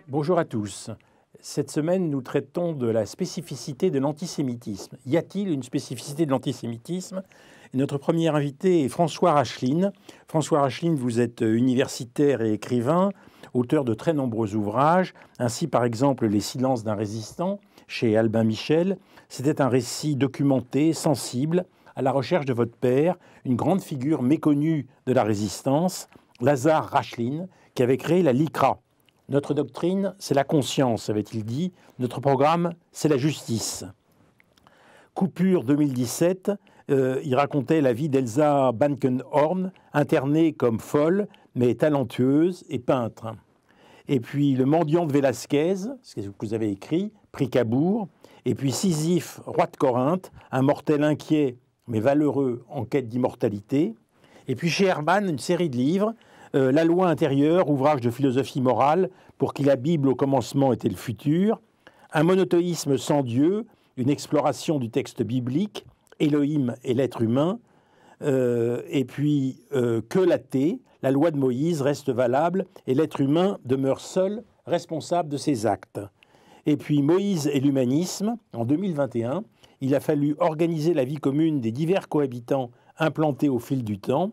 Bonjour à tous. Cette semaine, nous traitons de la spécificité de l'antisémitisme. Y a-t-il une spécificité de l'antisémitisme? Notre premier invité est François Rachline. François Rachline, vous êtes universitaire et écrivain, auteur de très nombreux ouvrages, ainsi par exemple Les silences d'un résistant chez Albin Michel. C'était un récit documenté, sensible, à la recherche de votre père, une grande figure méconnue de la résistance, Lazare Rachline, qui avait créé la LICRA. Notre doctrine, c'est la conscience, avait-il dit. Notre programme, c'est la justice. Coupure 2017, il racontait la vie d'Elsa Bankenhorn, internée comme folle, mais talentueuse et peintre. Et puis Le mendiant de Vélasquez, ce que vous avez écrit, prix Cabourg. Et puis Sisyphe, roi de Corinthe, un mortel inquiet, mais valeureux en quête d'immortalité. Et puis chez Hermann, une série de livres, La loi intérieure, ouvrage de philosophie morale, pour qui la Bible au commencement était le futur, Un monothéisme sans Dieu, une exploration du texte biblique, Elohim et l'être humain, et puis Que l'athée, la loi de Moïse reste valable et l'être humain demeure seul responsable de ses actes. Et puis Moïse et l'humanisme, en 2021, il a fallu organiser la vie commune des divers cohabitants implantés au fil du temps.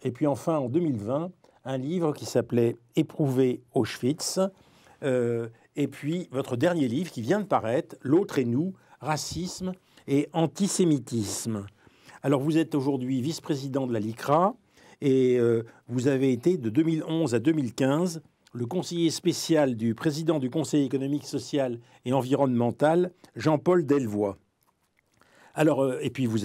Et puis enfin, en 2020, un livre qui s'appelait « Éprouver Auschwitz ». Et puis votre dernier livre qui vient de paraître, « L'autre et nous, racisme et antisémitisme ». Alors vous êtes aujourd'hui vice-président de la LICRA et vous avez été de 2011 à 2015 le conseiller spécial du président du Conseil économique, social et environnemental, Jean-Paul Delevoye. Alors, et puis vous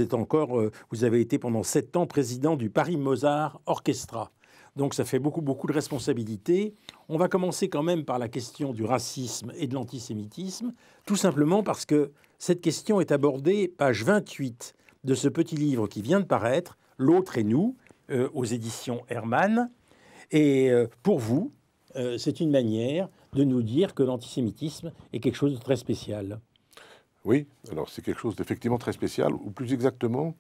avez été pendant 7 ans président du Paris Mozart Orchestra. Donc ça fait beaucoup de responsabilités. On va commencer quand même par la question du racisme et de l'antisémitisme, tout simplement parce que cette question est abordée, page 28 de ce petit livre qui vient de paraître, « L'autre et nous », aux éditions Hermann. Et pour vous, c'est une manière de nous dire que l'antisémitisme est quelque chose de très spécial. Oui, alors c'est quelque chose d'effectivement très spécial, ou plus exactement,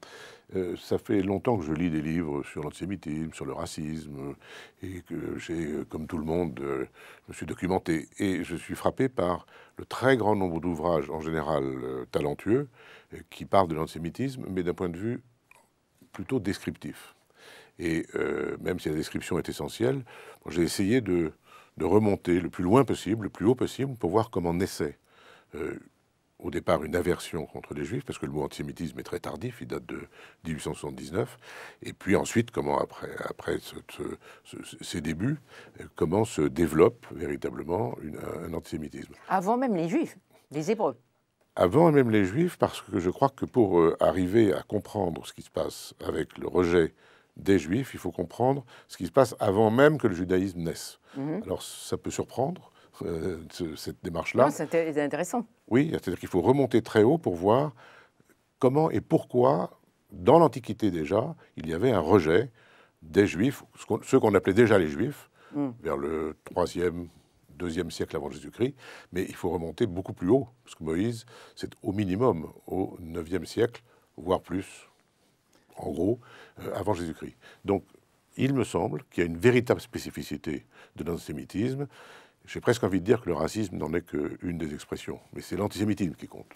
ça fait longtemps que je lis des livres sur l'antisémitisme, sur le racisme, et que j'ai, comme tout le monde, je me suis documenté. Et je suis frappé par le très grand nombre d'ouvrages, en général talentueux, qui parlent de l'antisémitisme, mais d'un point de vue plutôt descriptif. Et même si la description est essentielle, j'ai essayé de remonter le plus loin possible, le plus haut possible, pour voir comment naissait au départ une aversion contre les Juifs, parce que le mot antisémitisme est très tardif, il date de 1879, et puis ensuite, comment après ces débuts, comment se développe véritablement un antisémitisme. Avant même les Juifs, les Hébreux. Avant même les Juifs, parce que je crois que pour arriver à comprendre ce qui se passe avec le rejet des Juifs, il faut comprendre ce qui se passe avant même que le judaïsme naisse. Alors ça peut surprendre, cette démarche-là. C'est intéressant. Oui, c'est-à-dire qu'il faut remonter très haut pour voir comment et pourquoi, dans l'Antiquité déjà, il y avait un rejet des Juifs, ceux qu'on appelait déjà les Juifs, vers le 3e, 2e siècle avant Jésus-Christ, mais il faut remonter beaucoup plus haut, parce que Moïse, c'est au minimum au 9e siècle, voire plus, en gros, avant Jésus-Christ. Donc, il me semble qu'il y a une véritable spécificité de l'antisémitisme. J'ai presque envie de dire que le racisme n'en est qu'une des expressions, mais c'est l'antisémitisme qui compte.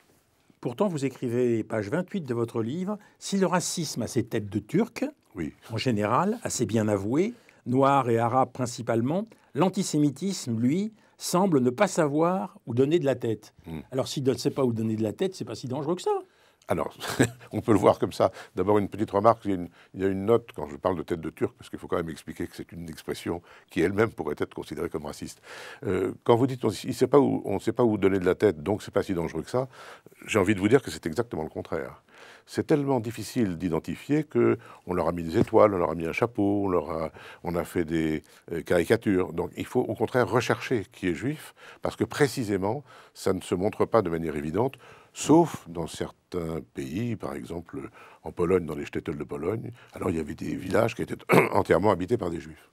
Pourtant, vous écrivez, page 28 de votre livre, « Si le racisme a ses têtes de Turcs, oui, en général, assez bien avouées, noirs et arabes principalement, l'antisémitisme, lui, semble ne pas savoir où donner de la tête. Alors, s'il ne sait pas où donner de la tête, c'est pas si dangereux que ça. » Alors, on peut le voir comme ça. D'abord, une petite remarque, il y a une note quand je parle de tête de Turc, parce qu'il faut quand même expliquer que c'est une expression qui elle-même pourrait être considérée comme raciste. Quand vous dites on ne sait pas où donner de la tête, donc c'est pas si dangereux que ça, j'ai envie de vous dire que c'est exactement le contraire. c'est tellement difficile d'identifier qu'on leur a mis des étoiles, on leur a mis un chapeau, on a fait des caricatures. Donc il faut au contraire rechercher qui est juif, parce que précisément, ça ne se montre pas de manière évidente, sauf dans certains pays, par exemple en Pologne, dans les shtetls de Pologne. Alors il y avait des villages qui étaient entièrement habités par des juifs.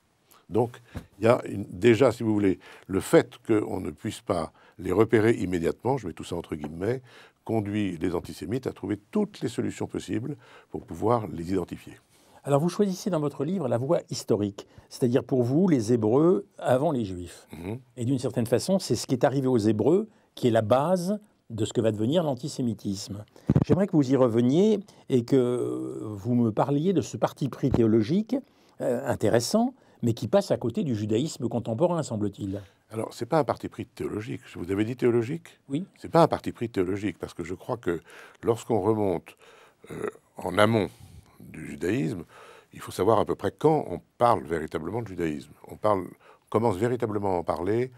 Donc il y a déjà, si vous voulez, le fait qu'on ne puisse pas les repérer immédiatement, je mets tout ça entre guillemets, conduit les antisémites à trouver toutes les solutions possibles pour pouvoir les identifier. Alors vous choisissez dans votre livre la voie historique, c'est-à-dire pour vous les Hébreux avant les Juifs. Et d'une certaine façon, c'est ce qui est arrivé aux Hébreux qui est la base de ce que va devenir l'antisémitisme. J'aimerais que vous y reveniez et que vous me parliez de ce parti pris théologique intéressant, mais qui passe à côté du judaïsme contemporain, semble-t-il. Alors, ce n'est pas un parti pris théologique. Je vous avais dit théologique ? Oui. Ce n'est pas un parti pris théologique, parce que je crois que lorsqu'on remonte en amont du judaïsme, il faut savoir à peu près quand on parle véritablement de judaïsme. On commence véritablement à en parler...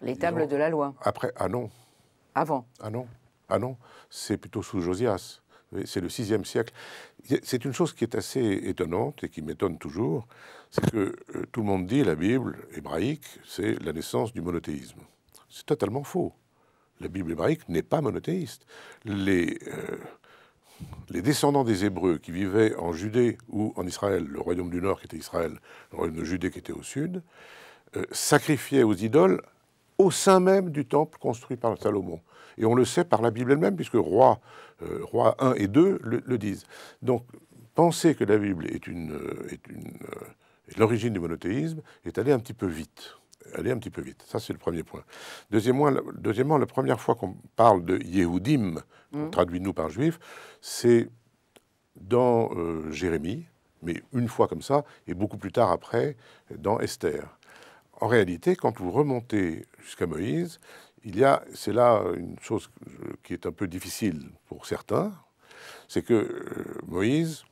Les tables de la loi. Après, ah non. Avant. Ah non, ah non, c'est plutôt sous Josias. C'est le VIe siècle. C'est une chose qui est assez étonnante et qui m'étonne toujours, c'est que tout le monde dit la Bible hébraïque, c'est la naissance du monothéisme. C'est totalement faux. La Bible hébraïque n'est pas monothéiste. Les descendants des Hébreux qui vivaient en Judée ou en Israël, le royaume du Nord qui était Israël, le royaume de Judée qui était au Sud, sacrifiaient aux idoles au sein même du temple construit par Salomon. Et on le sait par la Bible elle-même, puisque Rois 1 et 2 le disent. Donc, penser que la Bible est l'origine du monothéisme est aller un petit peu vite. Aller un petit peu vite. Ça, c'est le premier point. Deuxièmement, la première fois qu'on parle de Yehudim, qu'on traduit nous par juif, c'est dans Jérémie, mais une fois comme ça, et beaucoup plus tard après, dans Esther. En réalité, quand vous remontez jusqu'à Moïse, c'est là une chose qui est un peu difficile pour certains, c'est que Moïse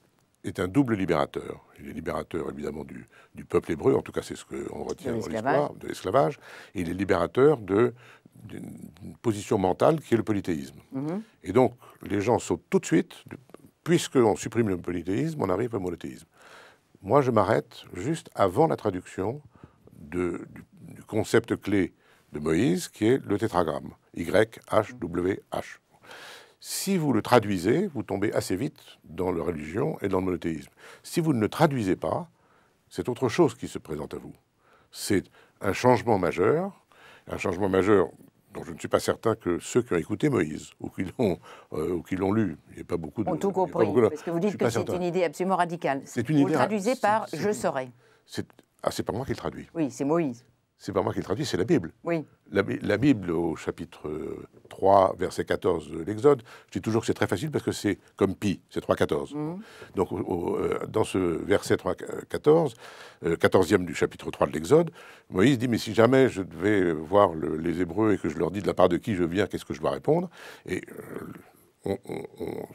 est un double libérateur. Il est libérateur évidemment du peuple hébreu, en tout cas c'est ce qu'on retient dans l'histoire, de l'esclavage, et il est libérateur d'une position mentale qui est le polythéisme. Et donc les gens sautent tout de suite, puisqu'on supprime le polythéisme, on arrive au monothéisme. Moi je m'arrête juste avant la traduction du concept clé de Moïse, qui est le tétragramme, YHWH. Si vous le traduisez, vous tombez assez vite dans la religion et dans le monothéisme. Si vous ne le traduisez pas, c'est autre chose qui se présente à vous. C'est un changement majeur dont je ne suis pas certain que ceux qui ont écouté Moïse ou qui l'ont lu, il n'y a pas beaucoup de... Ont tout compris, parce que vous dites que c'est une idée absolument radicale. Vous le traduisez par « je serai ». C'est pas moi qui le traduis. Oui, c'est Moïse. C'est pas moi qui le traduis, c'est la Bible. Oui. La Bible, au chapitre 3, verset 14 de l'Exode, je dis toujours que c'est très facile parce que c'est comme pi, c'est 3,14. Donc, dans ce verset 3,14, 14e du chapitre 3 de l'Exode, Moïse dit, mais si jamais je devais voir les Hébreux et que je leur dis de la part de qui je viens, qu'est-ce que je dois répondre ? Et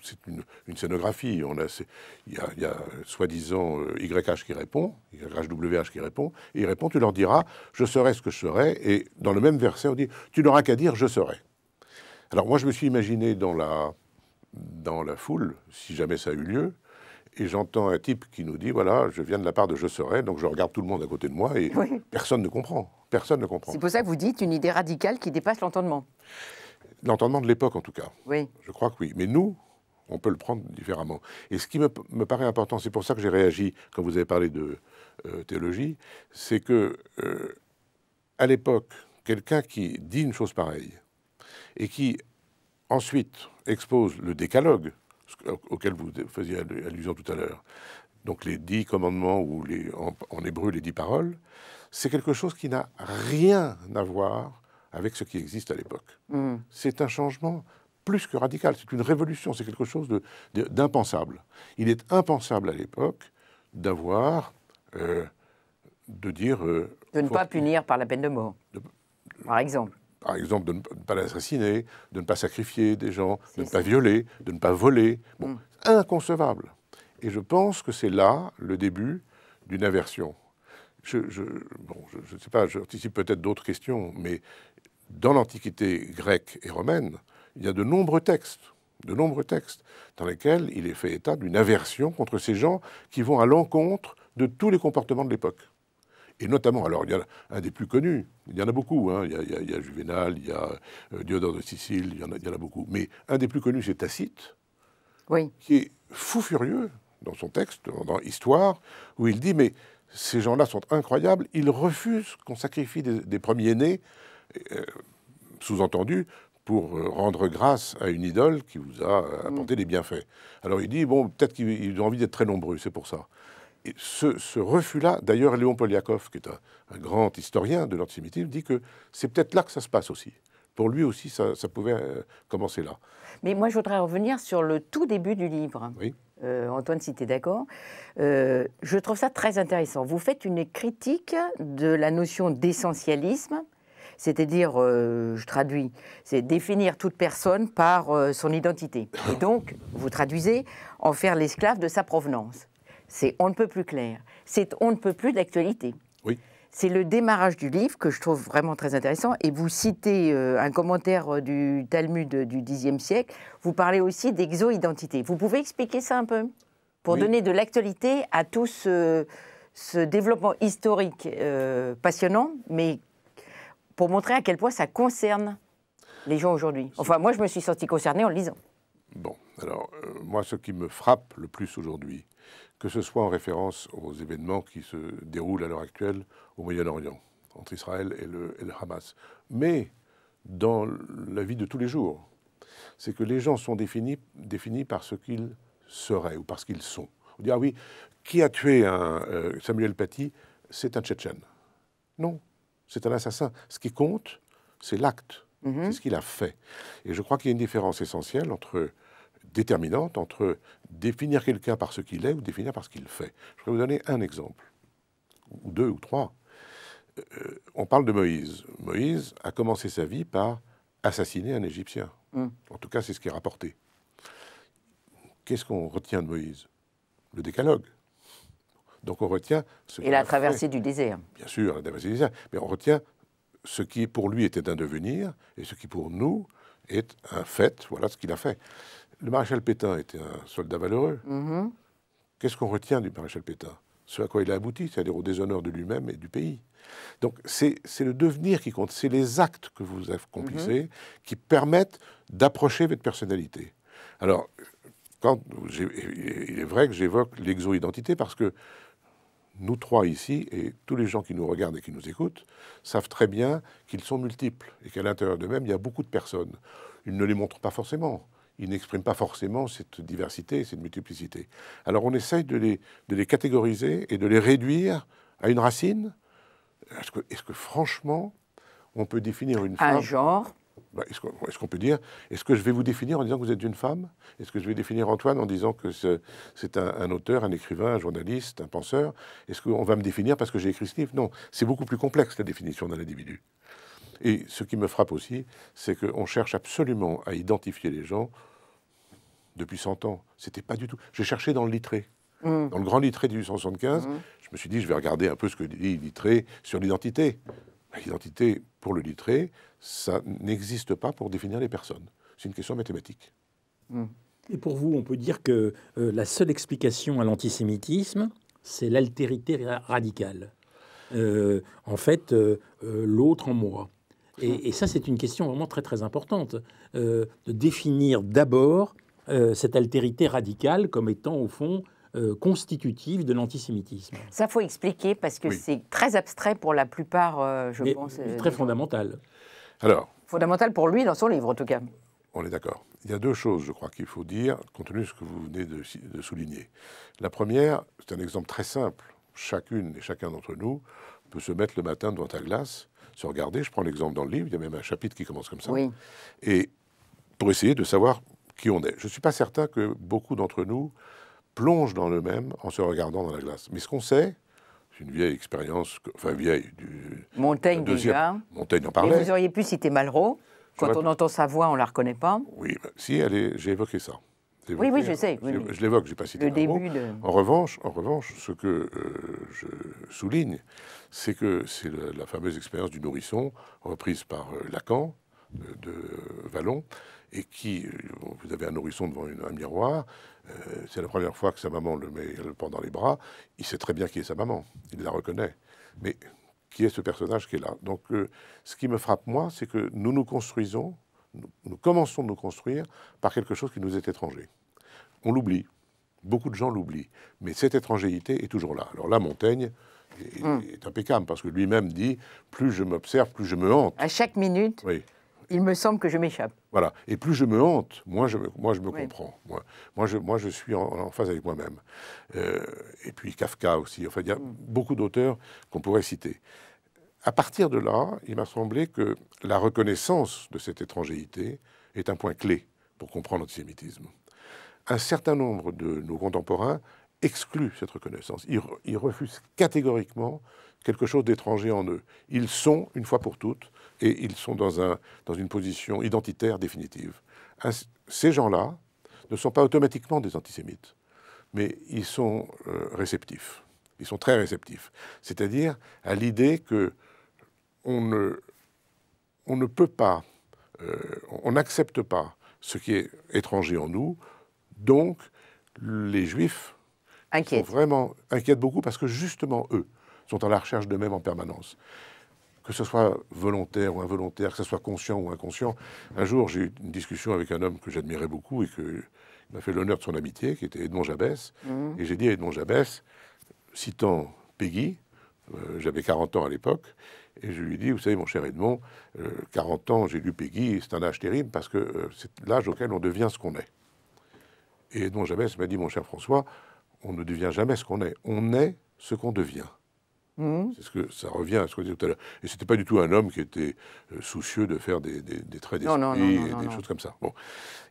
c'est une scénographie. Il y a soi-disant YH qui répond, YHWH qui répond, et il répond, tu leur diras, je serai ce que je serai, et dans le même verset, on dit, tu n'auras qu'à dire, je serai. Alors moi, je me suis imaginé dans la foule, si jamais ça a eu lieu, et j'entends un type qui nous dit, voilà, je viens de la part de je serai, donc je regarde tout le monde à côté de moi, et personne ne comprend. Personne ne comprend. C'est pour ça que vous dites une idée radicale qui dépasse l'entendement. L'entendement de l'époque, en tout cas. Oui. Je crois que oui. Mais nous, on peut le prendre différemment. Et ce qui me paraît important, c'est pour ça que j'ai réagi quand vous avez parlé de théologie, c'est que, à l'époque, quelqu'un qui dit une chose pareille et qui, ensuite, expose le décalogue, auquel vous faisiez allusion tout à l'heure, donc les 10 commandements ou en hébreu les 10 paroles, c'est quelque chose qui n'a rien à voir avec ce qui existe à l'époque. C'est un changement plus que radical, c'est une révolution, c'est quelque chose d'impensable. Il est impensable à l'époque d'avoir, de dire... de ne pas punir par la peine de mort, par exemple. Par exemple, de ne pas l'assassiner, de ne pas sacrifier des gens, de ne pas violer, de ne pas voler. Bon, inconcevable. Et je pense que c'est là le début d'une aversion. Je ne sais pas, j'anticipe peut-être d'autres questions, mais dans l'Antiquité grecque et romaine, il y a de nombreux textes dans lesquels il est fait état d'une aversion contre ces gens qui vont à l'encontre de tous les comportements de l'époque. Et notamment, alors il y a un des plus connus, il y en a beaucoup, hein, il y a Juvénal, il y a Diodore de Sicile, il y en a beaucoup. Mais un des plus connus, c'est Tacite, oui, qui est fou furieux dans son texte, dans Histoire, où il dit, mais ces gens-là sont incroyables, ils refusent qu'on sacrifie des premiers-nés, sous-entendu, pour rendre grâce à une idole qui vous a apporté des bienfaits. Alors il dit, bon, peut-être qu'ils ont envie d'être très nombreux, c'est pour ça. Et ce refus-là, d'ailleurs, Léon Poliakov, qui est un grand historien de l'antisémitisme, dit que c'est peut-être là que ça se passe aussi. Pour lui aussi, ça pouvait commencer là. Mais moi, je voudrais revenir sur le tout début du livre. Oui. Antoine, si tu es d'accord. Je trouve ça très intéressant. Vous faites une critique de la notion d'essentialisme, c'est-à-dire, je traduis, c'est définir toute personne par son identité. Et donc, vous traduisez, en faire l'esclave de sa provenance. C'est on ne peut plus clair. C'est on ne peut plus d'actualité. Oui. C'est le démarrage du livre que je trouve vraiment très intéressant. Et vous citez un commentaire du Talmud du Xe siècle. Vous parlez aussi d'exo-identité. Vous pouvez expliquer ça un peu? Pour donner de l'actualité à tout ce développement historique passionnant, mais pour montrer à quel point ça concerne les gens aujourd'hui. Enfin, moi, je me suis sentie concernée en le lisant. Bon, alors, moi, ce qui me frappe le plus aujourd'hui, que ce soit en référence aux événements qui se déroulent à l'heure actuelle au Moyen-Orient, entre Israël et le Hamas, mais dans la vie de tous les jours, c'est que les gens sont définis par ce qu'ils seraient ou par ce qu'ils sont. On dit, ah oui, qui a tué Samuel Paty? C'est un Tchétchène. Non, c'est un assassin. Ce qui compte, c'est l'acte, c'est ce qu'il a fait. Et je crois qu'il y a une différence essentielle déterminante entre définir quelqu'un par ce qu'il est ou définir par ce qu'il fait. Je vais vous donner un exemple, ou deux ou trois. On parle de Moïse. Moïse a commencé sa vie par assassiner un Égyptien. En tout cas, c'est ce qui est rapporté. Qu'est-ce qu'on retient de Moïse? Le décalogue. Donc on retient... Et la traversée du désert. Bien sûr, la traversée du désert. Mais on retient ce qui pour lui était un devenir et ce qui pour nous est un fait. Voilà ce qu'il a fait. Le maréchal Pétain était un soldat valeureux. Qu'est-ce qu'on retient du maréchal Pétain? Ce à quoi il a abouti, c'est-à-dire au déshonneur de lui-même et du pays. Donc c'est le devenir qui compte, c'est les actes que vous accomplissez qui permettent d'approcher votre personnalité. Alors, il est vrai que j'évoque l'exo-identité parce que nous trois ici, et tous les gens qui nous regardent et qui nous écoutent, savent très bien qu'ils sont multiples et qu'à l'intérieur d'eux-mêmes, il y a beaucoup de personnes. Ils ne les montrent pas forcément. Ils n'expriment pas forcément cette diversité, cette multiplicité. Alors on essaye de les catégoriser et de les réduire à une racine. Est-ce que franchement, on peut définir une femme... Un genre. Est-ce qu'on peut dire, est-ce que je vais vous définir en disant que vous êtes une femme? Est-ce que je vais définir Antoine en disant que c'est un auteur, un écrivain, un journaliste, un penseur? Est-ce qu'on va me définir parce que j'ai écrit ce livre? Non, c'est beaucoup plus complexe la définition d'un individu. Et ce qui me frappe aussi, c'est qu'on cherche absolument à identifier les gens depuis 100 ans. C'était pas du tout... J'ai cherché dans le Littré. Dans le grand Littré de 1875, je me suis dit, je vais regarder un peu ce que dit Littré sur l'identité. L'identité, pour le Littré, ça n'existe pas pour définir les personnes. C'est une question mathématique. Et pour vous, on peut dire que la seule explication à l'antisémitisme, c'est l'altérité radicale. En fait, l'autre en moi. Et ça, c'est une question vraiment très, très importante. De définir d'abord cette altérité radicale comme étant, au fond, constitutive de l'antisémitisme. Ça, faut expliquer parce que c'est très abstrait pour la plupart, je pense. Très fondamental. Alors, fondamental pour lui dans son livre, en tout cas. On est d'accord. Il y a deux choses, je crois, qu'il faut dire, compte tenu de ce que vous venez de souligner. La première, c'est un exemple très simple. Chacune et chacun d'entre nous peut se mettre le matin devant la glace, se regarder. Je prends l'exemple dans le livre, il y a même un chapitre qui commence comme ça. Oui. Et pour essayer de savoir qui on est. Je ne suis pas certain que beaucoup d'entre nous plongent dans eux-mêmes en se regardant dans la glace. Mais ce qu'on sait, c'est une vieille expérience, enfin vieille... Montaigne déjà. Montaigne en parlait. Et vous auriez pu citer Malraux. Quand on entend sa voix, on ne la reconnaît pas. Oui, si, j'ai évoqué ça. Oui, je sais. Oui. Je l'évoque, je n'ai pas cité Malraux. En revanche, ce que je souligne, c'est que c'est la fameuse expérience du nourrisson, reprise par Lacan, de vallon, et qui, vous avez un nourrisson devant un miroir, c'est la première fois que sa maman le prend dans les bras, il sait très bien qui est sa maman, il la reconnaît. Mais qui est ce personnage qui est là? Donc ce qui me frappe, moi, c'est que nous construisons, nous commençons de nous construire par quelque chose qui nous est étranger. On l'oublie, beaucoup de gens l'oublient, mais cette étrangéité est toujours là. Alors là, Montaigne est impeccable, parce que lui-même dit, plus je m'observe, plus je me hante. À chaque minute, Oui. il me semble que je m'échappe. Voilà. Et plus je me hante, moins je me comprends. Moi, je suis en phase avec moi-même. Et puis Kafka aussi. Enfin, il y a beaucoup d'auteurs qu'on pourrait citer. À partir de là, il m'a semblé que la reconnaissance de cette étrangéité est un point clé pour comprendre l'antisémitisme. Un certain nombre de nos contemporains excluent cette reconnaissance. Ils refusent catégoriquement quelque chose d'étranger en eux. Ils sont, une fois pour toutes, et ils sont dans une position identitaire définitive. Ces gens-là ne sont pas automatiquement des antisémites, mais ils sont réceptifs. Ils sont très réceptifs. C'est-à-dire à l'idée que on ne peut pas, on n'accepte pas ce qui est étranger en nous. Donc, les Juifs sont vraiment inquiètent beaucoup parce que justement, eux sont à la recherche d'eux-mêmes en permanence. Que ce soit volontaire ou involontaire, que ce soit conscient ou inconscient. Un jour, j'ai eu une discussion avec un homme que j'admirais beaucoup et qui m'a fait l'honneur de son amitié, qui était Edmond Jabès. Et j'ai dit à Edmond Jabès, citant Péguy, j'avais 40 ans à l'époque, et je lui ai dit, vous savez, mon cher Edmond, 40 ans, j'ai lu Péguy, c'est un âge terrible parce que c'est l'âge auquel on devient ce qu'on est. Et Edmond Jabès m'a dit, mon cher François, on ne devient jamais ce qu'on est. On est ce qu'on devient. C'est ce que ça revient à ce que je disais tout à l'heure. Et c'était pas du tout un homme qui était soucieux de faire des traits d'esprit et des choses comme ça. Bon.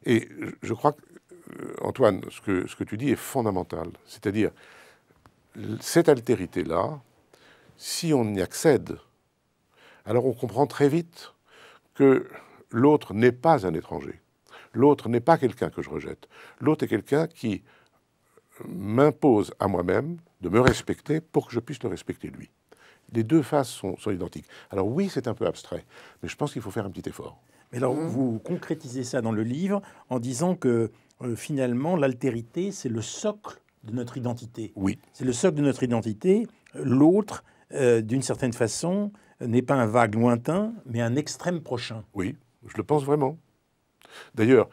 Et je crois que, Antoine, ce que tu dis est fondamental. C'est-à-dire, cette altérité-là, si on y accède, alors on comprend très vite que l'autre n'est pas un étranger. L'autre n'est pas quelqu'un que je rejette. L'autre est quelqu'un qui m'impose à moi-même de me respecter pour que je puisse le respecter lui. Les deux faces sont identiques. Alors oui, c'est un peu abstrait, mais je pense qu'il faut faire un petit effort. Mais alors, vous concrétisez ça dans le livre en disant que finalement, l'altérité, c'est le socle de notre identité. Oui. C'est le socle de notre identité. L'autre, d'une certaine façon, n'est pas un vague lointain, mais un extrême prochain. Oui, je le pense vraiment. D'ailleurs,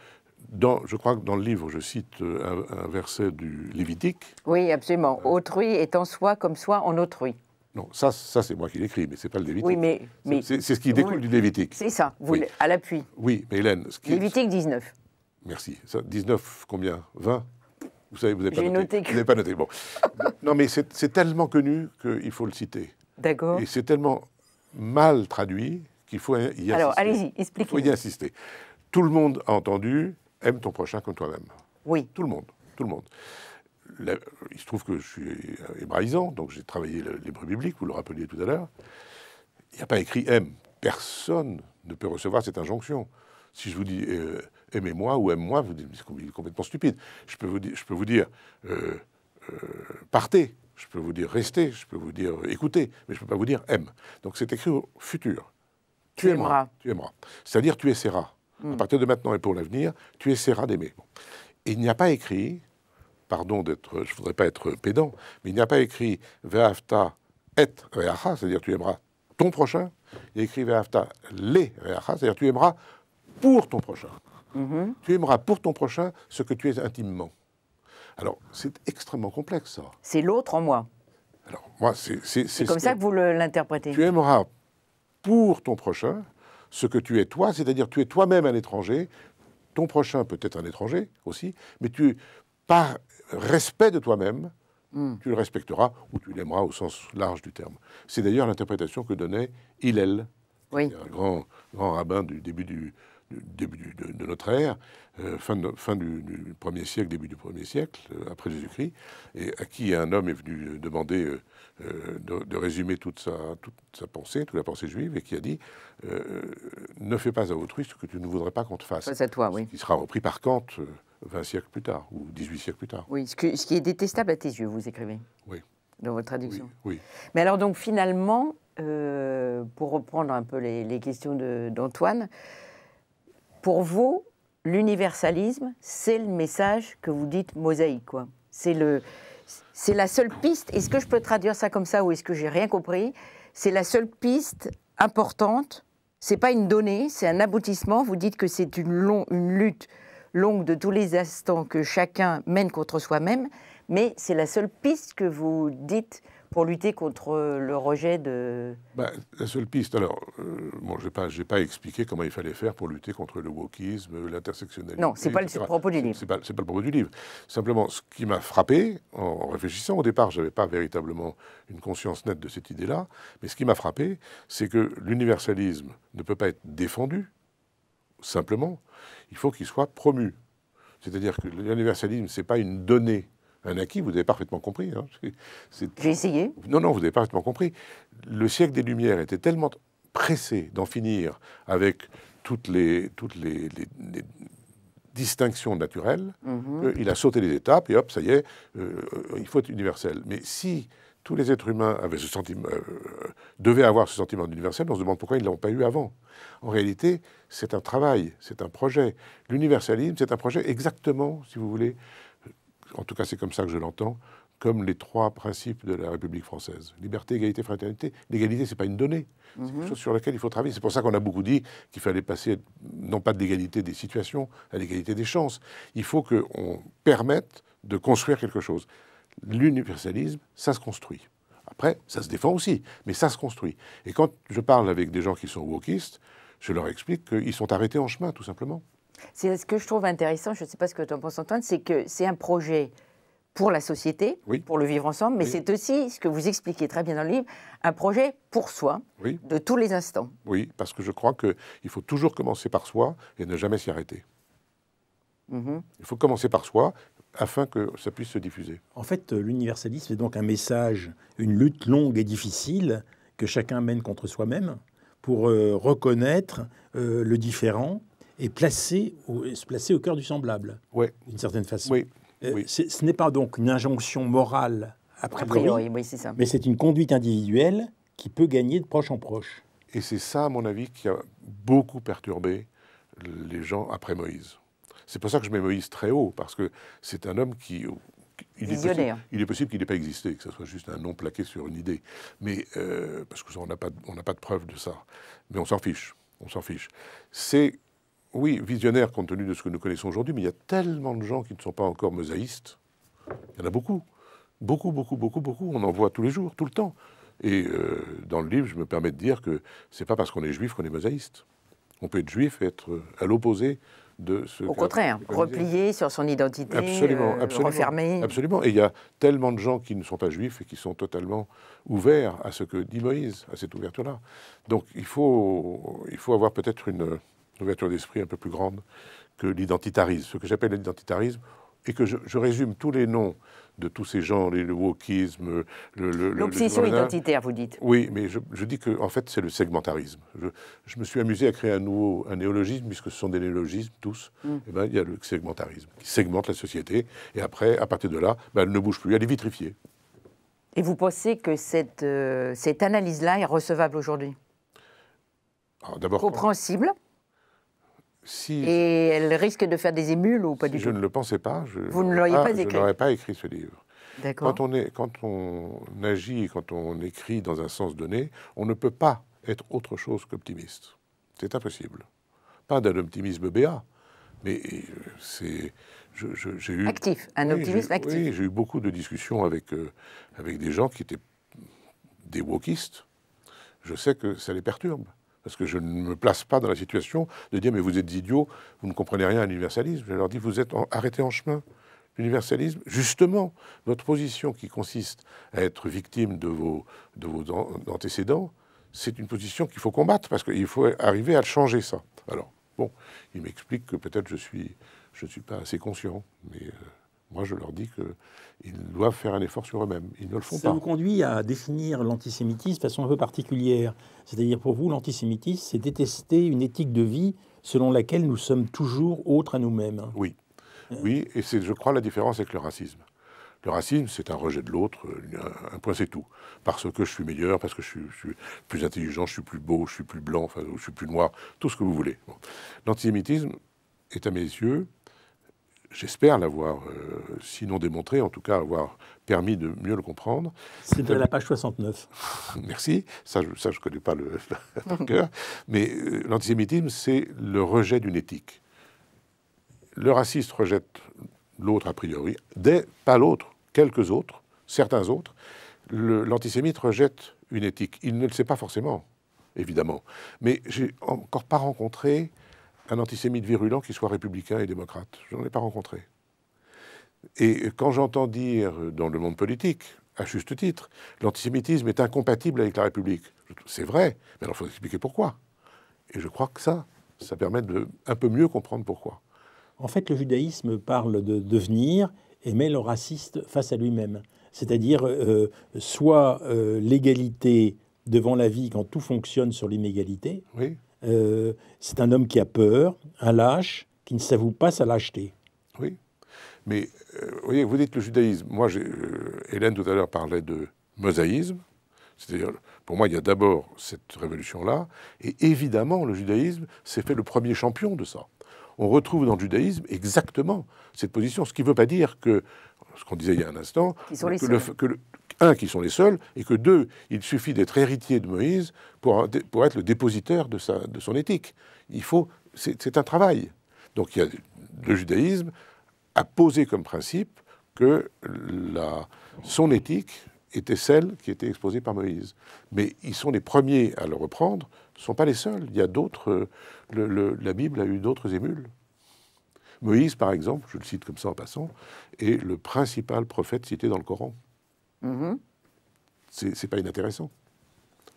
je crois que dans le livre, je cite un verset du Lévitique. Oui, absolument. Autrui est en soi comme soi en autrui. Non, ça c'est moi qui l'écris, mais c'est pas le Lévitique. Oui, mais c'est ce qui découle du Lévitique. C'est ça, oui. À l'appui. Oui, mais Hélène... Lévitique 19. Merci. Ça, 19, combien? 20? Vous savez, vous n'avez pas noté. Que... Vous n'avez pas noté, bon. Non, mais c'est tellement connu qu'il faut le citer. D'accord. Et c'est tellement mal traduit qu'il faut y insister. Alors, allez-y, expliquez. Il faut y insister. Tout le monde a entendu « aime ton prochain comme toi-même ». Oui. Tout le monde, tout le monde. Il se trouve que je suis hébraïsant, donc j'ai travaillé l'hébreu biblique, vous le rappeliez tout à l'heure. Il n'y a pas écrit « aime ». Personne ne peut recevoir cette injonction. Si je vous dis aimez-moi ou aime-moi, vous dites c'est complètement stupide. Je peux vous dire partez, je peux vous dire restez, je peux vous dire écoutez, mais je ne peux pas vous dire aime. Donc c'est écrit au futur. Tu aimeras. Tu aimeras. C'est-à-dire tu essaieras. À partir de maintenant et pour l'avenir, tu essaieras d'aimer. Et il n'y a pas écrit, pardon d'être, je ne voudrais pas être pédant, mais il n'y a pas écrit ve'afta et re'acha, c'est-à-dire tu aimeras ton prochain. Il y a écrit ve'afta le re'acha, c'est-à-dire tu aimeras pour ton prochain. Tu aimeras pour ton prochain ce que tu es intimement. Alors, c'est extrêmement complexe, ça. C'est l'autre en moi. Alors, moi, c'est comme ça que vous l'interprétez. Tu aimeras pour ton prochain ce que tu es toi, c'est-à-dire tu es toi-même un étranger, ton prochain peut être un étranger aussi, mais par respect de toi-même, tu le respecteras ou tu l'aimeras au sens large du terme. C'est d'ailleurs l'interprétation que donnait Hillel, un grand rabbin du début de notre ère, fin du 1er siècle, début du 1er siècle, après Jésus-Christ, et à qui un homme est venu demander de résumer toute sa pensée, toute la pensée juive, et qui a dit ne fais pas à autrui ce que tu ne voudrais pas qu'on te fasse. C'est à toi, oui. Qui sera repris par Kant 20 siècles plus tard, ou 18 siècles plus tard. Oui, ce qui est détestable à tes yeux, vous écrivez. Oui. Dans votre traduction. Oui. Mais alors donc finalement, pour reprendre un peu les questions d'Antoine, pour vous, l'universalisme, c'est le message que vous dites mosaïque, quoi. C'est la seule piste. Est-ce que je peux traduire ça comme ça ou est-ce que j'ai rien compris? C'est la seule piste importante. C'est pas une donnée, c'est un aboutissement. Vous dites que c'est une lutte longue de tous les instants que chacun mène contre soi-même, mais c'est la seule piste que vous dites pour lutter contre le rejet de... La seule piste, alors, bon, je n'ai pas expliqué comment il fallait faire pour lutter contre le wokisme, l'intersectionnalité. Non, ce n'est pas le propos du livre. C'est pas le propos du livre. Simplement, ce qui m'a frappé, en réfléchissant, au départ, je n'avais pas véritablement une conscience nette de cette idée-là, mais ce qui m'a frappé, c'est que l'universalisme ne peut pas être défendu, simplement, il faut qu'il soit promu. C'est-à-dire que l'universalisme, ce n'est pas une donnée, un acquis, vous avez parfaitement compris. Hein. J'ai essayé. Non, vous avez parfaitement compris. Le siècle des Lumières était tellement pressé d'en finir avec toutes les distinctions naturelles qu'il a sauté les étapes et hop, ça y est, il faut être universel. Mais si tous les êtres humains avaient ce sentiment, devaient avoir ce sentiment d'universel, on se demande pourquoi ils ne l'ont pas eu avant. En réalité, c'est un travail, c'est un projet. L'universalisme, c'est un projet exactement, si vous voulez, en tout cas c'est comme ça que je l'entends, comme les 3 principes de la République française. Liberté, égalité, fraternité. L'égalité, ce n'est pas une donnée. C'est quelque chose sur laquelle il faut travailler. C'est pour ça qu'on a beaucoup dit qu'il fallait passer, non pas de l'égalité des situations, à l'égalité des chances. Il faut qu'on permette de construire quelque chose. L'universalisme, ça se construit. Après, ça se défend aussi, mais ça se construit. Et quand je parle avec des gens qui sont wokistes, je leur explique qu'ils sont arrêtés en chemin, tout simplement. C'est ce que je trouve intéressant, je ne sais pas ce que tu en penses, Antoine, c'est que c'est un projet pour la société, oui. pour le vivre ensemble, mais oui. C'est aussi, ce que vous expliquez très bien dans le livre, un projet pour soi, oui. De tous les instants. Oui, parce que je crois qu'il faut toujours commencer par soi et ne jamais s'y arrêter. Il faut commencer par soi afin que ça puisse se diffuser. En fait, l'universalisme est donc un message, une lutte longue et difficile que chacun mène contre soi-même pour reconnaître le différent et se placer au cœur du semblable, d'une certaine façon. Oui. Ce n'est pas donc une injonction morale a priori, oui, c'est ça. Mais c'est une conduite individuelle qui peut gagner de proche en proche. Et c'est ça, à mon avis, qui a beaucoup perturbé les gens après Moïse. C'est pour ça que je mets Moïse très haut, parce que c'est un homme qui... Il est possible qu'il n'ait pas existé, que ce soit juste un nom plaqué sur une idée. Mais, parce que ça, on n'a pas de preuve de ça. Mais on s'en fiche. C'est... Oui, visionnaire compte tenu de ce que nous connaissons aujourd'hui, mais il y a tellement de gens qui ne sont pas encore mosaïstes. Il y en a beaucoup. Beaucoup. On en voit tous les jours, tout le temps. Et dans le livre, je me permets de dire que c'est pas parce qu'on est juif qu'on est mosaïste. On peut être juif et être à l'opposé de ce... Au contraire, replié sur son identité, absolument. refermé. Absolument. Et il y a tellement de gens qui ne sont pas juifs et qui sont totalement ouverts à ce que dit Moïse, à cette ouverture-là. Donc il faut avoir peut-être une ouverture d'esprit un peu plus grande que l'identitarisme, ce que j'appelle l'identitarisme, et que je résume tous les noms de tous ces gens, le wokisme, l'obsession identitaire, vous dites. Oui, mais je dis que en fait c'est le segmentarisme. Je me suis amusé à créer un néologisme, puisque ce sont des néologismes tous. Et ben, il y a le segmentarisme qui segmente la société, et après, à partir de là, elle ne bouge plus, elle est vitrifiée. Et vous pensez que cette analyse-là est recevable aujourd'hui? D'abord, compréhensible. Et elle risque de faire des émules ou pas du tout? Je ne le pensais pas. Vous ne l'auriez pas écrit? Je n'aurais pas écrit ce livre. D'accord. Quand on agit, quand on écrit dans un sens donné, on ne peut pas être autre chose qu'optimiste. C'est impossible. Pas d'un optimisme béat, mais j'ai eu... Actif, un optimisme actif. Oui, j'ai eu beaucoup de discussions avec des gens qui étaient des wokistes. Je sais que ça les perturbe. Parce que je ne me place pas dans la situation de dire « mais vous êtes idiots, vous ne comprenez rien à l'universalisme ». Je leur dis « vous êtes arrêtés en chemin ». L'universalisme, justement, votre position qui consiste à être victime de vos antécédents, c'est une position qu'il faut combattre, parce qu'il faut arriver à changer ça. Alors, bon, ils m'expliquent que peut-être je suis pas assez conscient, mais... moi, je leur dis qu'ils doivent faire un effort sur eux-mêmes. Ils ne le font pas. Ça vous conduit à définir l'antisémitisme de façon un peu particulière. C'est-à-dire, pour vous, l'antisémitisme, c'est détester une éthique de vie selon laquelle nous sommes toujours autres à nous-mêmes. Oui. Oui, et c'est, je crois, la différence avec le racisme. Le racisme, c'est un rejet de l'autre, un point c'est tout. Parce que je suis meilleur, parce que je suis plus intelligent, je suis plus beau, je suis plus blanc, enfin, je suis plus noir, tout ce que vous voulez. Bon. L'antisémitisme est à mes yeux, j'espère l'avoir, sinon démontré, en tout cas avoir permis de mieux le comprendre. C'est à la page 69. Merci, ça je connais pas le par cœur, mais l'antisémitisme, c'est le rejet d'une éthique. Le raciste rejette l'autre a priori, pas l'autre, quelques autres, certains autres. L'antisémite rejette une éthique. Il ne le sait pas forcément, évidemment. Mais j'ai encore pas rencontré un antisémite virulent qui soit républicain et démocrate. Je n'en ai pas rencontré. Et quand j'entends dire dans le monde politique, à juste titre, l'antisémitisme est incompatible avec la République, c'est vrai, mais alors il faut expliquer pourquoi. Et je crois que ça permet de un peu mieux comprendre pourquoi. En fait, le judaïsme parle de devenir et met le raciste face à lui-même. C'est-à-dire soit l'égalité devant la vie quand tout fonctionne sur l'inégalité. Oui. C'est un homme qui a peur, un lâche, qui ne s'avoue pas sa lâcheté. Oui. Mais vous voyez, vous dites le judaïsme. Moi, Hélène tout à l'heure parlait de mosaïsme. C'est-à-dire, pour moi, il y a d'abord cette révolution-là. Et évidemment, le judaïsme s'est fait le premier champion de ça. On retrouve dans le judaïsme exactement cette position. Ce qui ne veut pas dire que, ce qu'on disait il y a un instant, qu'ils sont sont les seuls, et que deux, il suffit d'être héritier de Moïse pour être le dépositaire de son éthique. C'est un travail. Donc le judaïsme a posé comme principe que son éthique était celle qui était exposée par Moïse. Mais ils sont les premiers à le reprendre, ne sont pas les seuls. Il y a d'autres... la Bible a eu d'autres émules. Moïse, par exemple, je le cite comme ça en passant, est le principal prophète cité dans le Coran. Mm-hmm. C'est pas inintéressant.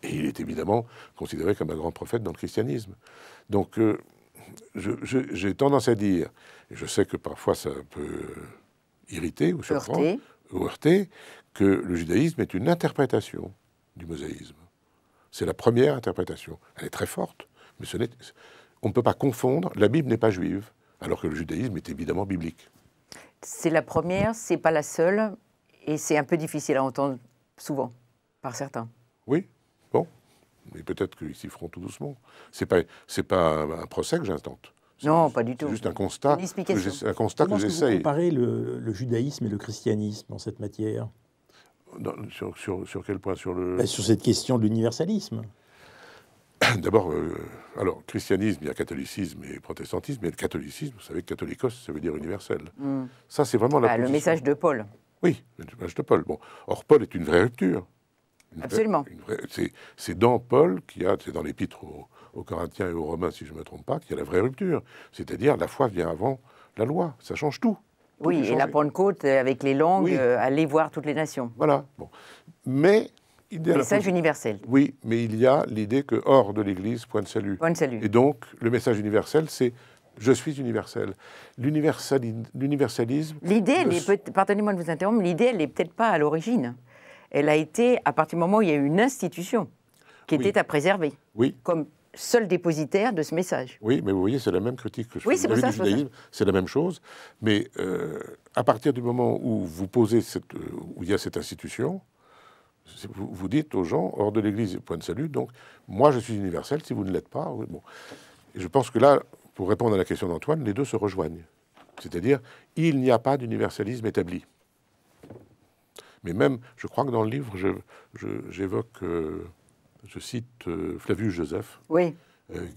Et il est évidemment considéré comme un grand prophète dans le christianisme. Donc, j'ai tendance à dire, et je sais que parfois ça peut irriter ou surprendre, heurter, que le judaïsme est une interprétation du mosaïsme. C'est la première interprétation. Elle est très forte, mais on ne peut pas confondre. La Bible n'est pas juive, alors que le judaïsme est évidemment biblique. C'est la première, c'est pas la seule, et c'est un peu difficile à entendre souvent, par certains. Oui, bon. Mais peut-être qu'ils s'y feront tout doucement. C'est pas un procès que j'intente. Non, pas du tout. C'est juste un constat. Comment est-ce que vous comparez le judaïsme et le christianisme dans cette matière? Sur quel point? Sur cette question de l'universalisme. D'abord, alors, christianisme, il y a catholicisme et protestantisme, mais le catholicisme, vous savez, catholicos, ça veut dire universel. Mm. Ça, c'est vraiment le message de Paul. Oui, le message de Paul. Bon. Or, Paul est une vraie rupture. Absolument. C'est dans Paul c'est dans l'épître aux Corinthiens et aux Romains, si je ne me trompe pas, qu'il y a la vraie rupture. C'est-à-dire, la foi vient avant la loi. Ça change tout. Oui, et la Pentecôte, avec les langues, oui. Aller voir toutes les nations. Voilà. Bon. Mais... message universel. Oui, mais il y a l'idée que hors de l'Église, point de salut. Point de salut. Et donc, le message universel, c'est « je suis universel ». L'universalisme... L'idée, pardonnez-moi de vous interrompre, l'idée, elle n'est peut-être pas à l'origine. Elle a été à partir du moment où il y a eu une institution qui était à préserver. Oui. Comme seul dépositaire de ce message. Oui, mais vous voyez, c'est la même critique que je fais. Oui, c'est pour ça, c'est la même chose. Mais à partir du moment où vous posez où il y a cette institution... Vous dites aux gens, hors de l'Église, point de salut, donc moi je suis universel, si vous ne l'êtes pas. Oui, bon. Et je pense que là, pour répondre à la question d'Antoine, les deux se rejoignent. C'est-à-dire, il n'y a pas d'universalisme établi. Mais même, je crois que dans le livre, j'évoque, je cite Flavius Joseph, oui.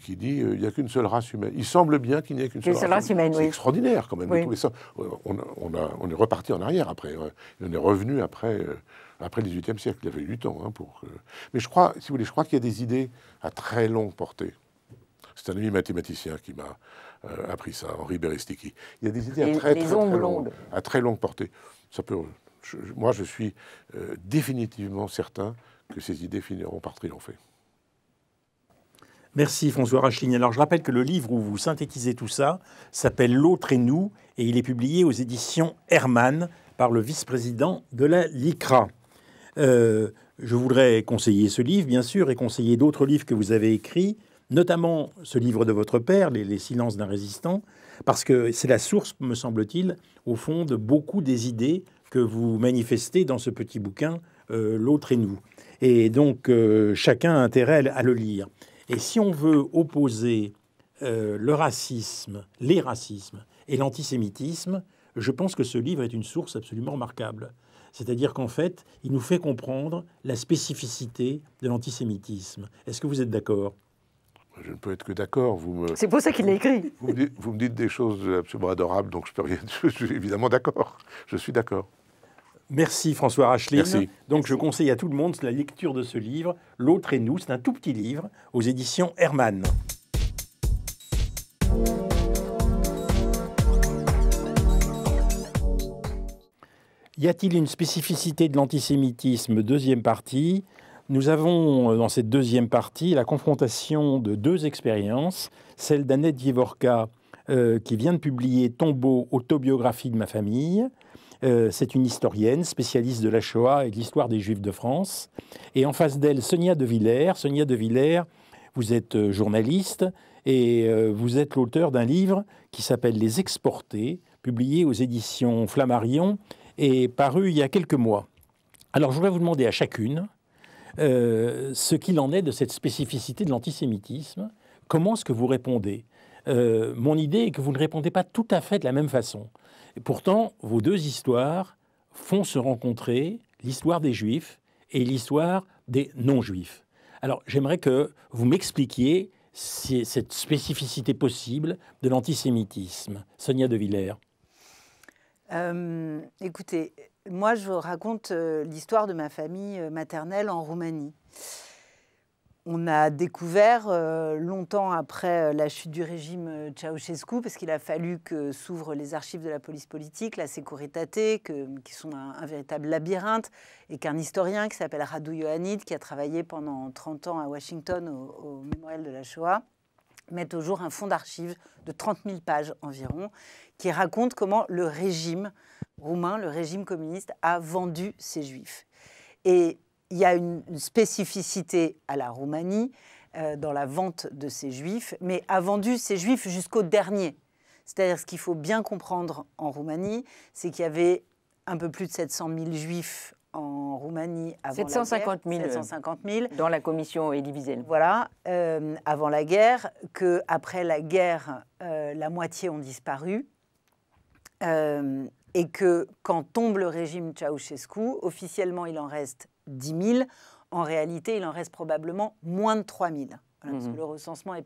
Qui dit il n'y a qu'une seule race humaine. Il semble bien qu'il n'y ait qu'une seule race humaine. C'est extraordinaire quand même de trouver ça. On est reparti en arrière après. On est revenu après le XVIIIe siècle. Il y avait eu du temps pour. Mais je crois, si vous voulez, qu'il y a des idées à très longue portée. C'est un ami mathématicien qui m'a appris ça, Henri Berestiki. Il y a des idées à très longue portée. Ça peut. Moi, je suis définitivement certain que ces idées finiront par triompher. Merci François Racheline. Alors je rappelle que le livre où vous synthétisez tout ça s'appelle L'autre et nous et il est publié aux éditions Hermann par le vice-président de la LICRA. Je voudrais conseiller ce livre bien sûr et conseiller d'autres livres que vous avez écrits, notamment ce livre de votre père, Les silences d'un résistant, parce que c'est la source, me semble-t-il, au fond de beaucoup des idées que vous manifestez dans ce petit bouquin, L'autre et nous. Et donc, chacun a intérêt à le lire. Et si on veut opposer le racisme, les racismes et l'antisémitisme, je pense que ce livre est une source absolument remarquable. C'est-à-dire qu'en fait, il nous fait comprendre la spécificité de l'antisémitisme. Est-ce que vous êtes d'accord ? Je ne peux être que d'accord. C'est pour ça qu'il l'a écrit. Vous me dites des choses absolument adorables, donc je suis évidemment d'accord. Je suis d'accord. Merci François Racheline. Merci. Donc je conseille à tout le monde la lecture de ce livre, L'autre et nous. C'est un tout petit livre aux éditions Hermann. Y a-t-il une spécificité de l'antisémitisme ? Deuxième partie. Nous avons dans cette deuxième partie la confrontation de deux expériences, celle d'Annette Yevorka qui vient de publier Tombeau, autobiographie de ma famille. C'est une historienne, spécialiste de la Shoah et de l'histoire des Juifs de France. Et en face d'elle, Sonia De Villers. Sonia De Villers, vous êtes journaliste et vous êtes l'auteur d'un livre qui s'appelle Les Exportés, publié aux éditions Flammarion et paru il y a quelques mois. Alors je voudrais vous demander à chacune ce qu'il en est de cette spécificité de l'antisémitisme. Comment est-ce que vous répondez ? Mon idée est que vous ne répondez pas tout à fait de la même façon. Et pourtant, vos deux histoires font se rencontrer l'histoire des Juifs et l'histoire des non-Juifs. Alors, j'aimerais que vous m'expliquiez cette spécificité possible de l'antisémitisme. Sonia De Villers. Écoutez, moi, je raconte l'histoire de ma famille maternelle en Roumanie. On a découvert longtemps après la chute du régime Ceausescu, parce qu'il a fallu que s'ouvrent les archives de la police politique, la Securitate, qui sont un véritable labyrinthe, et qu'un historien qui s'appelle Radu Ioannid, qui a travaillé pendant 30 ans à Washington au mémorial de la Shoah, met au jour un fonds d'archives de 30 000 pages environ, qui raconte comment le régime roumain, le régime communiste, a vendu ses juifs. Et il y a une spécificité à la Roumanie dans la vente de ces juifs, mais a vendu ses juifs jusqu'au dernier. C'est-à-dire, ce qu'il faut bien comprendre en Roumanie, c'est qu'il y avait un peu plus de 700 000 juifs en Roumanie avant 750 000, la guerre. 750 000. Dans la commission Elie Wiesel. Voilà, avant la guerre, qu'après la guerre, la moitié ont disparu. Et que quand tombe le régime Ceausescu, officiellement il en reste 10 000, en réalité il en reste probablement moins de 3 000. Voilà, parce que le recensement n'est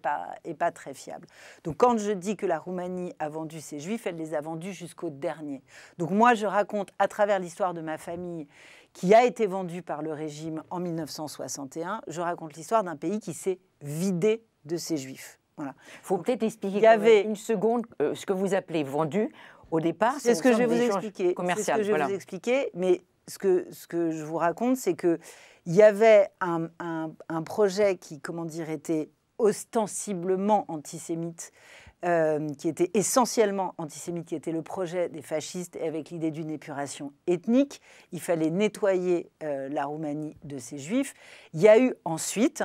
pas très fiable. Donc quand je dis que la Roumanie a vendu ses juifs, elle les a vendus jusqu'au dernier. Donc moi je raconte à travers l'histoire de ma famille qui a été vendue par le régime en 1961, je raconte l'histoire d'un pays qui s'est vidé de ses juifs. Voilà. Il faut peut-être expliquer une seconde ce que vous appelez vendu. Au départ, c'est ce que je vais vous expliquer. Commercial, c'est ce que je vais vous expliquer, mais ce que je vous raconte, c'est qu'il y avait un projet qui, comment dire, était ostensiblement antisémite, qui était essentiellement antisémite, qui était le projet des fascistes, et avec l'idée d'une épuration ethnique. Il fallait nettoyer la Roumanie de ses juifs. Il y a eu ensuite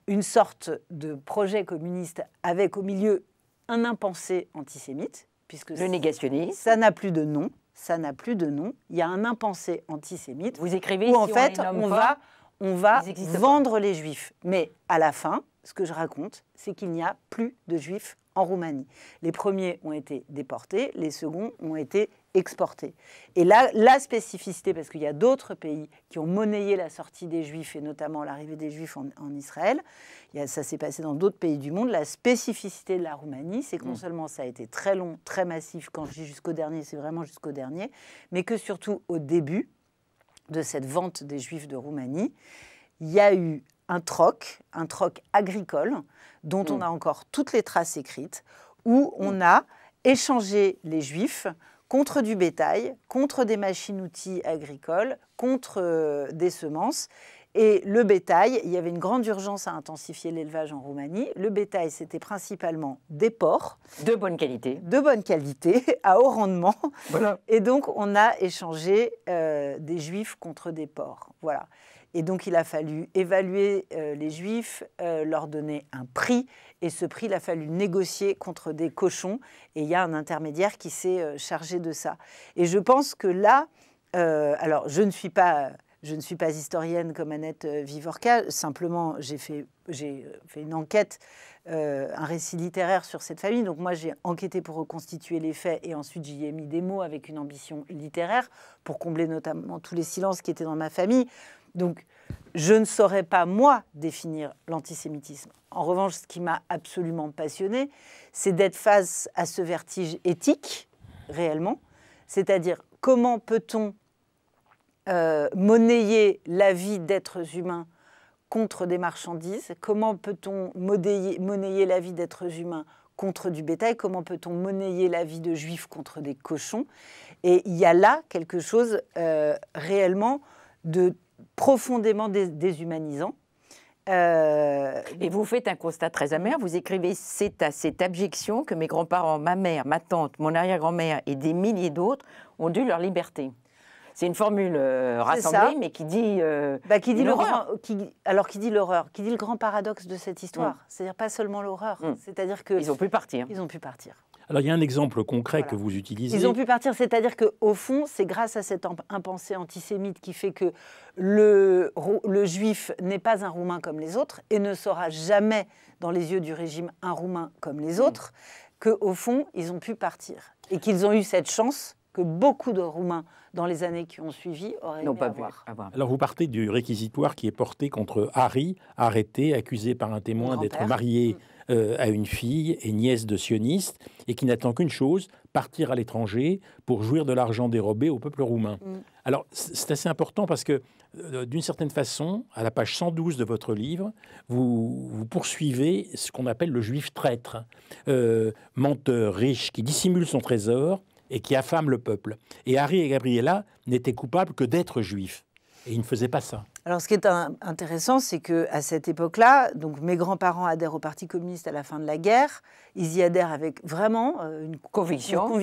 une sorte de projet communiste avec au milieu un impensé antisémite, puisque le négationnisme. Ça n'a plus de nom. Ça n'a plus de nom. Il y a un impensé antisémite. Vous écrivez où en fait on va vendre les juifs. Mais à la fin, ce que je raconte, c'est qu'il n'y a plus de juifs en Roumanie. Les premiers ont été déportés, les seconds ont été exportés. Et là, la spécificité, parce qu'il y a d'autres pays qui ont monnayé la sortie des juifs, et notamment l'arrivée des juifs en Israël, ça s'est passé dans d'autres pays du monde, la spécificité de la Roumanie, c'est que non seulement ça a été très long, très massif, quand je dis jusqu'au dernier, c'est vraiment jusqu'au dernier, mais que surtout au début de cette vente des juifs de Roumanie, il y a eu un troc agricole, dont on a encore toutes les traces écrites, où on a échangé les juifs contre du bétail, contre des machines-outils agricoles, contre des semences. Et le bétail, il y avait une grande urgence à intensifier l'élevage en Roumanie. Le bétail, c'était principalement des porcs. De bonne qualité. De bonne qualité, à haut rendement. Voilà. Et donc, on a échangé des juifs contre des porcs. Voilà. Et donc, il a fallu évaluer les juifs, leur donner un prix. Et ce prix, il a fallu négocier contre des cochons. Et il y a un intermédiaire qui s'est chargé de ça. Et je pense que là, Alors, je ne suis pas historienne comme Annette Vivorca. Simplement, j'ai fait une enquête, un récit littéraire sur cette famille. Donc moi, j'ai enquêté pour reconstituer les faits et ensuite j'y ai mis des mots avec une ambition littéraire pour combler notamment tous les silences qui étaient dans ma famille. Donc, je ne saurais pas, moi, définir l'antisémitisme. En revanche, ce qui m'a absolument passionnée, c'est d'être face à ce vertige éthique, réellement. C'est-à-dire, comment peut-on monnayer la vie d'êtres humains contre des marchandises? Comment peut-on monnayer la vie d'êtres humains contre du bétail? Comment peut-on monnayer la vie de juifs contre des cochons? Et il y a là quelque chose réellement de profondément déshumanisant. Et vous faites un constat très amer. Vous écrivez « C'est à cette abjection que mes grands-parents, ma mère, ma tante, mon arrière-grand-mère et des milliers d'autres ont dû leur liberté ». C'est une formule rassemblée, mais qui dit l'horreur. Qui dit l'horreur, qui dit le grand paradoxe de cette histoire. C'est-à-dire pas seulement l'horreur. C'est-à-dire que ils ont pu partir. Ils ont pu partir. Alors, il y a un exemple concret que vous utilisez. Ils ont pu partir, c'est-à-dire qu'au fond, c'est grâce à cette impensée antisémite qui fait que le juif n'est pas un Roumain comme les autres et ne sera jamais, dans les yeux du régime, un Roumain comme les autres, qu'au fond, ils ont pu partir. Et qu'ils ont eu cette chance que beaucoup de Roumains, dans les années qui ont suivi, auraient aimé avoir. Alors, vous partez du réquisitoire qui est porté contre Harry, arrêté, accusé par un témoin d'être marié à une fille et nièce de sionistes, et qui n'attend qu'une chose, partir à l'étranger pour jouir de l'argent dérobé au peuple roumain. Alors, c'est assez important parce que, d'une certaine façon, à la page 112 de votre livre, vous poursuivez ce qu'on appelle le juif traître, menteur, riche, qui dissimule son trésor et qui affame le peuple. Et Harry et Gabriella n'étaient coupables que d'être juifs. Et ils ne faisaient pas ça. Alors, ce qui est intéressant, c'est qu'à cette époque-là, donc mes grands-parents adhèrent au Parti communiste à la fin de la guerre. Ils y adhèrent avec vraiment une conviction.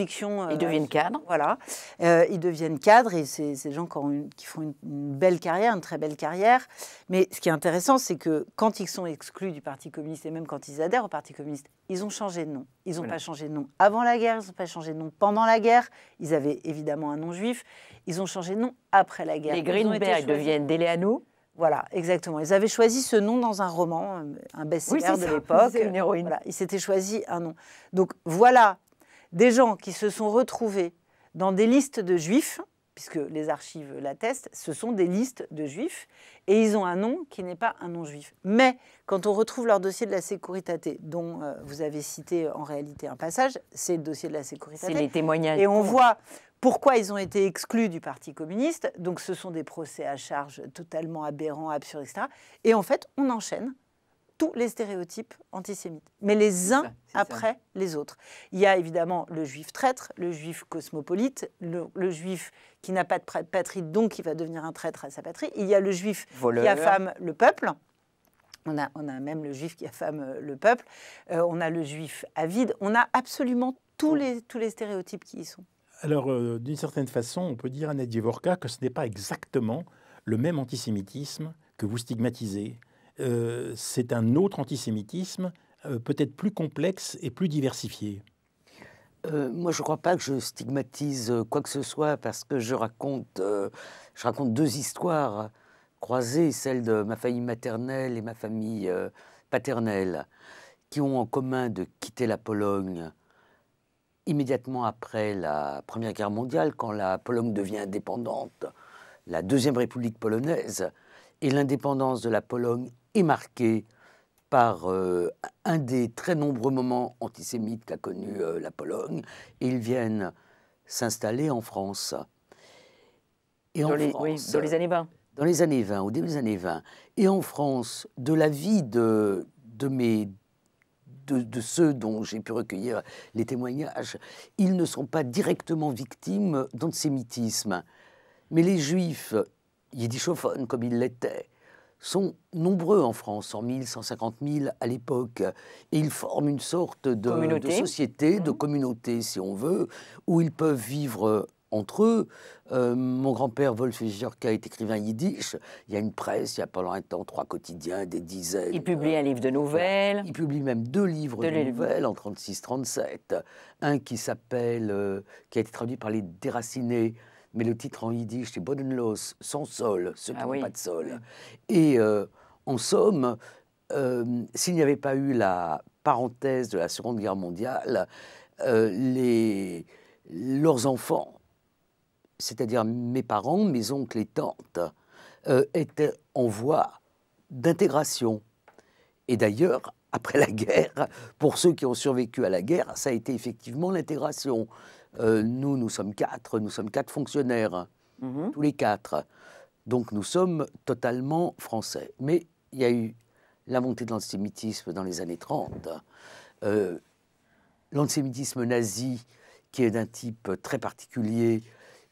Ils deviennent cadres. Voilà. Ils deviennent cadres et c'est des gens qui font une belle carrière, une très belle carrière. Mais ce qui est intéressant, c'est que quand ils sont exclus du Parti communiste et même quand ils adhèrent au Parti communiste, ils ont changé de nom. Ils n'ont pas changé de nom avant la guerre, ils n'ont pas changé de nom pendant la guerre. Ils avaient évidemment un nom juif. Ils ont changé de nom après la guerre. Les Greenberg deviennent Deléano. Voilà, exactement. Ils avaient choisi ce nom dans un roman, un best-seller de l'époque. C'est une héroïne. Voilà, ils s'étaient choisi un nom. Donc voilà, des gens qui se sont retrouvés dans des listes de juifs, puisque les archives l'attestent, ce sont des listes de juifs, et ils ont un nom qui n'est pas un nom juif. Mais quand on retrouve leur dossier de la Sécuritate, dont vous avez cité en réalité un passage, c'est le dossier de la Sécuritate. C'est les témoignages. Et on voit pourquoi ils ont été exclus du Parti communiste. Donc ce sont des procès à charge totalement aberrants, absurdes, etc. Et en fait, on enchaîne tous les stéréotypes antisémites, mais les uns après les autres. Il y a évidemment le juif traître, le juif cosmopolite, le juif qui n'a pas de patrie, donc qui va devenir un traître à sa patrie. Il y a le juif qui affame le peuple. On a même le juif qui affame le peuple. On a le juif avide. On a absolument tous les stéréotypes qui y sont. Alors, d'une certaine façon, on peut dire, Annette Vivorca, que ce n'est pas exactement le même antisémitisme que vous stigmatisez. C'est un autre antisémitisme, peut-être plus complexe et plus diversifié. Moi, je ne crois pas que je stigmatise quoi que ce soit, parce que je raconte deux histoires croisées, celle de ma famille maternelle et ma famille paternelle, qui ont en commun de quitter la Pologne immédiatement après la Première Guerre mondiale, quand la Pologne devient indépendante, la Deuxième République polonaise, et l'indépendance de la Pologne est marquée par un des très nombreux moments antisémites qu'a connu la Pologne, et ils viennent s'installer en France. Et dans les années 20. Dans les années 20, au début des années 20. Et en France, de la vie de ceux dont j'ai pu recueillir les témoignages, ils ne sont pas directement victimes d'antisémitisme. Mais les juifs yiddishophones, comme ils l'étaient, sont nombreux en France, 100 000, 150 000 à l'époque. Et ils forment une sorte de société, de communauté, si on veut, où ils peuvent vivre entre eux. Mon grand-père, Wolf Vivorca, est écrivain yiddish. Il y a une presse, il y a pendant un temps 3 quotidiens, des dizaines. Il publie un livre de nouvelles. Il publie même 2 livres de nouvelles en 36-37. Un qui s'appelle, qui a été traduit par les Déracinés, mais le titre en yiddish, c'est Bodenlos, sans sol, ceux qui n'ont oui. pas de sol. Et en somme, s'il n'y avait pas eu la parenthèse de la Seconde Guerre mondiale, leurs enfants, c'est-à-dire mes parents, mes oncles et tantes, étaient en voie d'intégration. Et d'ailleurs, après la guerre, pour ceux qui ont survécu à la guerre, ça a été effectivement l'intégration. Nous sommes quatre fonctionnaires, tous les quatre. Donc nous sommes totalement français. Mais il y a eu la montée de l'antisémitisme dans les années 30, l'antisémitisme nazi, qui est d'un type très particulier,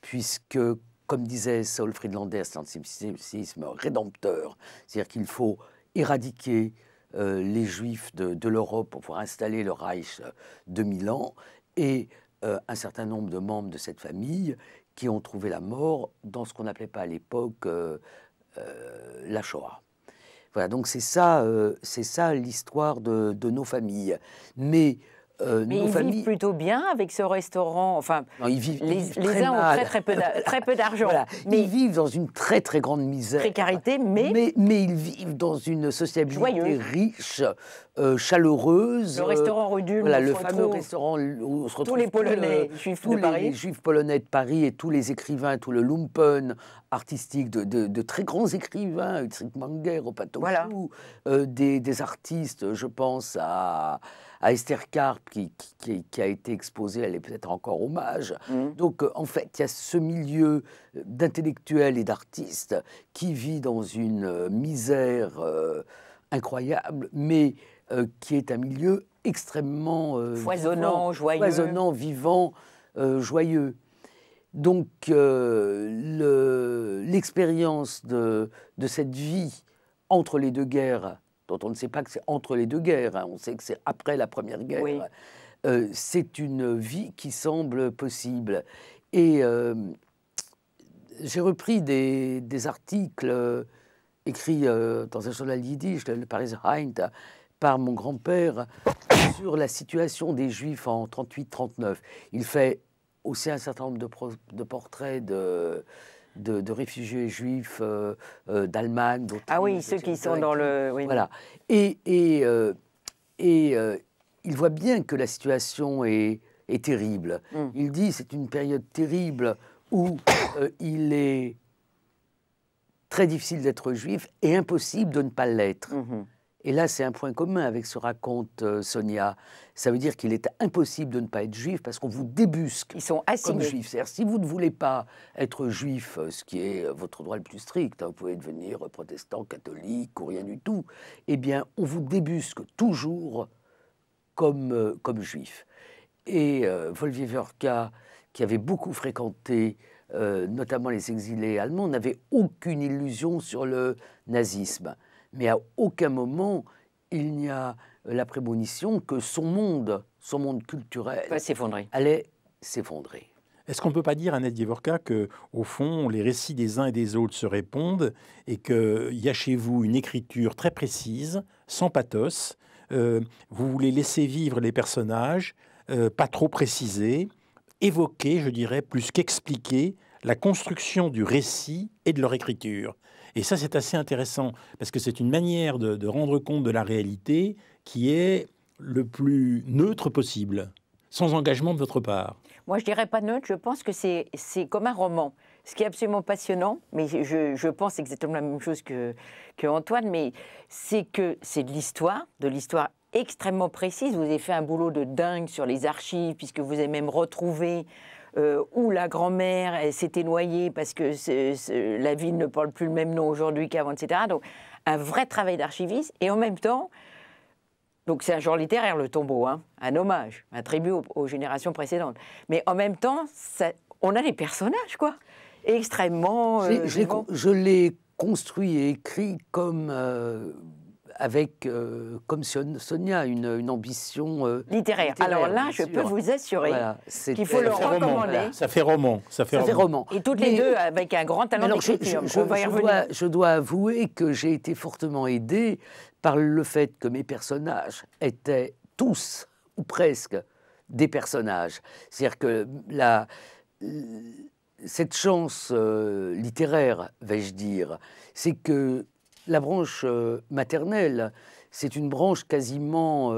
puisque, comme disait Saul Friedlander, c'est l'antisémitisme rédempteur, c'est-à-dire qu'il faut éradiquer les Juifs de l'Europe pour pouvoir installer le Reich de Milan, et un certain nombre de membres de cette famille qui ont trouvé la mort dans ce qu'on n'appelait pas à l'époque la Shoah. Voilà, donc c'est ça l'histoire de nos familles. Mais ils vivent plutôt bien avec ce restaurant. Enfin, non, ils vivent les uns ont très peu d'argent. Voilà. Mais ils vivent dans une très très grande misère. Précarité, mais ils vivent dans une sociabilité joyeuse, riche, chaleureuse. Le restaurant rue d'Ulm, voilà, le fameux restaurant où on se retrouve tous les Polonais juifs de Paris. Les juifs polonais de Paris et tous les écrivains, tout le lumpen artistique de très grands écrivains, Ulrich Manger, Opatochou, voilà. Des artistes, je pense à Esther Karp, qui a été exposée, elle est peut-être encore hommage. Donc, en fait, il y a ce milieu d'intellectuels et d'artistes qui vit dans une misère incroyable, mais qui est un milieu extrêmement foisonnant, joyeux. Foisonnant, vivant, joyeux. Donc, l'expérience de cette vie entre les deux guerres, dont on ne sait pas que c'est entre les deux guerres, hein, on sait que c'est après la Première Guerre, oui. C'est une vie qui semble possible. Et j'ai repris des articles écrits dans un journal yiddish, le Paris Heint, par mon grand-père, sur la situation des Juifs en 38-39. Il fait aussi un certain nombre de portraits de réfugiés juifs d'Allemagne. Ah oui, ceux qui sont dans le... Oui. Voilà. Et il voit bien que la situation est terrible. Il dit c'est une période terrible où il est très difficile d'être juif et impossible de ne pas l'être. Et là, c'est un point commun avec ce raconte Sonia. Ça veut dire qu'il est impossible de ne pas être juif parce qu'on vous débusque. Ils sont assignés comme juif. C'est-à-dire, si vous ne voulez pas être juif, ce qui est votre droit le plus strict, hein, vous pouvez devenir protestant, catholique ou rien du tout, eh bien, on vous débusque toujours comme juif. Et Wolfgang Werka, qui avait beaucoup fréquenté notamment les exilés allemands, n'avait aucune illusion sur le nazisme. Mais à aucun moment, il n'y a la prémonition que son monde culturel allait s'effondrer. Est-ce qu'on ne peut pas dire, Annette Dievorka, qu'au fond, les récits des uns et des autres se répondent et qu'il y a chez vous une écriture très précise, sans pathos, vous voulez laisser vivre les personnages, pas trop préciser, évoquer, je dirais, plus qu'expliquer la construction du récit et de leur écriture. Et ça, c'est assez intéressant, parce que c'est une manière de rendre compte de la réalité qui est le plus neutre possible, sans engagement de votre part. Moi, je dirais pas neutre, je pense que c'est comme un roman. Ce qui est absolument passionnant, mais je pense exactement la même chose que Antoine, mais c'est que c'est de l'histoire extrêmement précise. Vous avez fait un boulot de dingue sur les archives, puisque vous avez même retrouvé où la grand-mère s'était noyée parce que la ville ne porte plus le même nom aujourd'hui qu'avant, etc. Donc, un vrai travail d'archiviste. Et en même temps, donc c'est un genre littéraire, Le Tombeau, hein, un hommage, un tribut aux générations précédentes. Mais en même temps, on a les personnages, quoi, extrêmement... je l'ai construit et écrit comme... comme Sonia, une ambition littéraire. Alors là, je peux vous assurer qu'il faut le recommander. Ça fait roman. Et toutes les deux avec un grand talent d'écriture. Je dois avouer que j'ai été fortement aidé par le fait que mes personnages étaient tous, ou presque, des personnages. C'est-à-dire que cette chance littéraire, vais-je dire, c'est que la branche maternelle, c'est une branche quasiment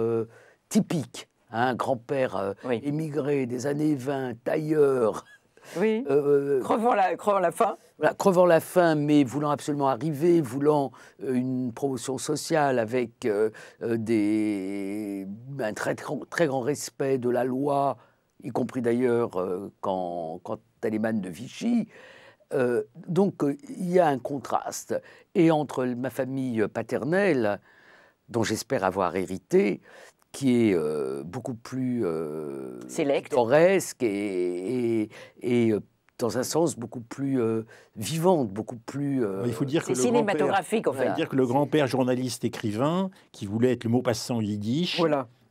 typique. Un grand-père émigré des années 20, tailleur. Oui, crevant la faim. Voilà, crevant la faim, mais voulant absolument arriver, voulant une promotion sociale avec un très grand respect de la loi, y compris d'ailleurs quand elle émane de Vichy. Donc il y a un contraste. Et entre ma famille paternelle, dont j'espère avoir hérité, qui est beaucoup plus pittoresque et dans un sens beaucoup plus vivante, beaucoup plus... Il faut dire que c'est cinématographique, en fait. Il faut dire que le grand-père journaliste écrivain, qui voulait être le Maupassant yiddish,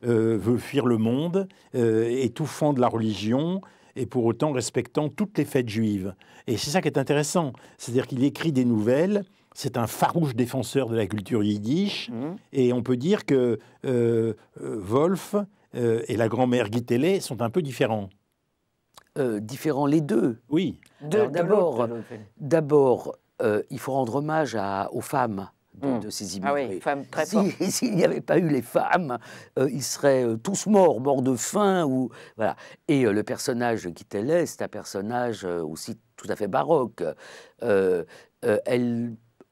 veut fuir le monde, étouffant de la religion, et pour autant respectant toutes les fêtes juives. Et c'est ça qui est intéressant. C'est-à-dire qu'il écrit des nouvelles, c'est un farouche défenseur de la culture yiddish, et on peut dire que Wolf et la grand-mère Guittelet sont un peu différents. Différents les deux. Oui. D'abord, il faut rendre hommage aux femmes de ces immigrés. Ah oui, femmes très fortes. S'il n'y avait pas eu les femmes, ils seraient tous morts de faim. Voilà. Et le personnage Guittelet, c'est un personnage aussi tout à fait baroque.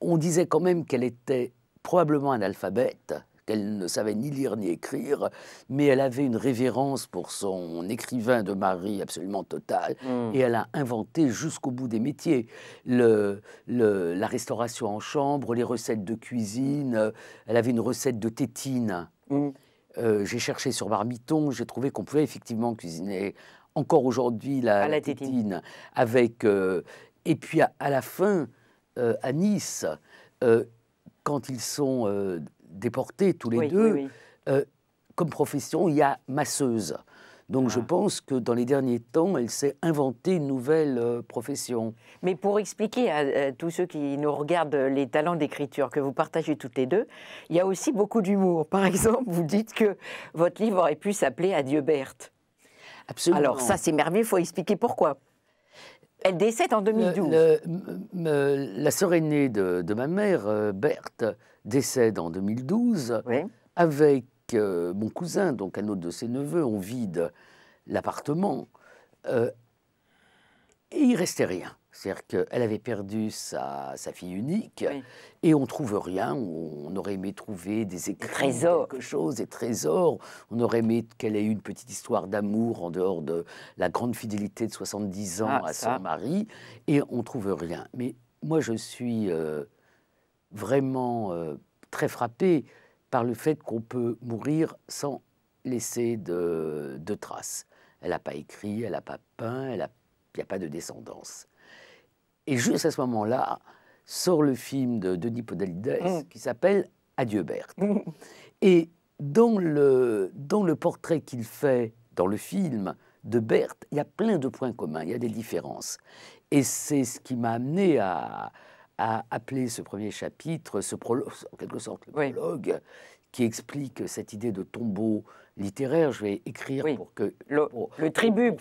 On disait quand même qu'elle était probablement analphabète, qu'elle ne savait ni lire ni écrire, mais elle avait une révérence pour son écrivain de mari absolument totale, et elle a inventé jusqu'au bout des métiers. La restauration en chambre, les recettes de cuisine, elle avait une recette de tétine. J'ai cherché sur Marmiton, j'ai trouvé qu'on pouvait effectivement cuisiner encore aujourd'hui la tétine. Avec, et puis à la fin, à Nice, quand ils sont déportés tous les deux, comme profession, il y a masseuse. Donc je pense que dans les derniers temps, elle s'est inventée une nouvelle profession. Mais pour expliquer à tous ceux qui nous regardent les talents d'écriture que vous partagez toutes les deux, il y a aussi beaucoup d'humour. Par exemple, vous dites que votre livre aurait pu s'appeler Adieu Berthe. Absolument. Alors ça, c'est merveilleux, il faut expliquer pourquoi. Elle décède en 2012. La sœur aînée de ma mère, Berthe, décède en 2012. Avec mon cousin, donc un autre de ses neveux, on vide l'appartement. Et il restait rien. C'est-à-dire qu'elle avait perdu sa fille unique, et on trouve rien. On aurait aimé trouver des écrits, quelque chose, des trésors. On aurait aimé qu'elle ait eu une petite histoire d'amour en dehors de la grande fidélité de 70 ans à son mari, et on trouve rien. Mais moi, je suis vraiment très frappé par le fait qu'on peut mourir sans laisser de traces. Elle n'a pas écrit, elle n'a pas peint, il n'y a pas de descendance. Et juste à ce moment-là, sort le film de Denis Podalides qui s'appelle Adieu Berthe. Et dans le portrait qu'il fait dans le film de Berthe, il y a plein de points communs, il y a des différences. Et c'est ce qui m'a amené à appeler ce premier chapitre, ce prologue, en quelque sorte le prologue, qui explique cette idée de tombeau littéraire. Je vais écrire pour que le tribut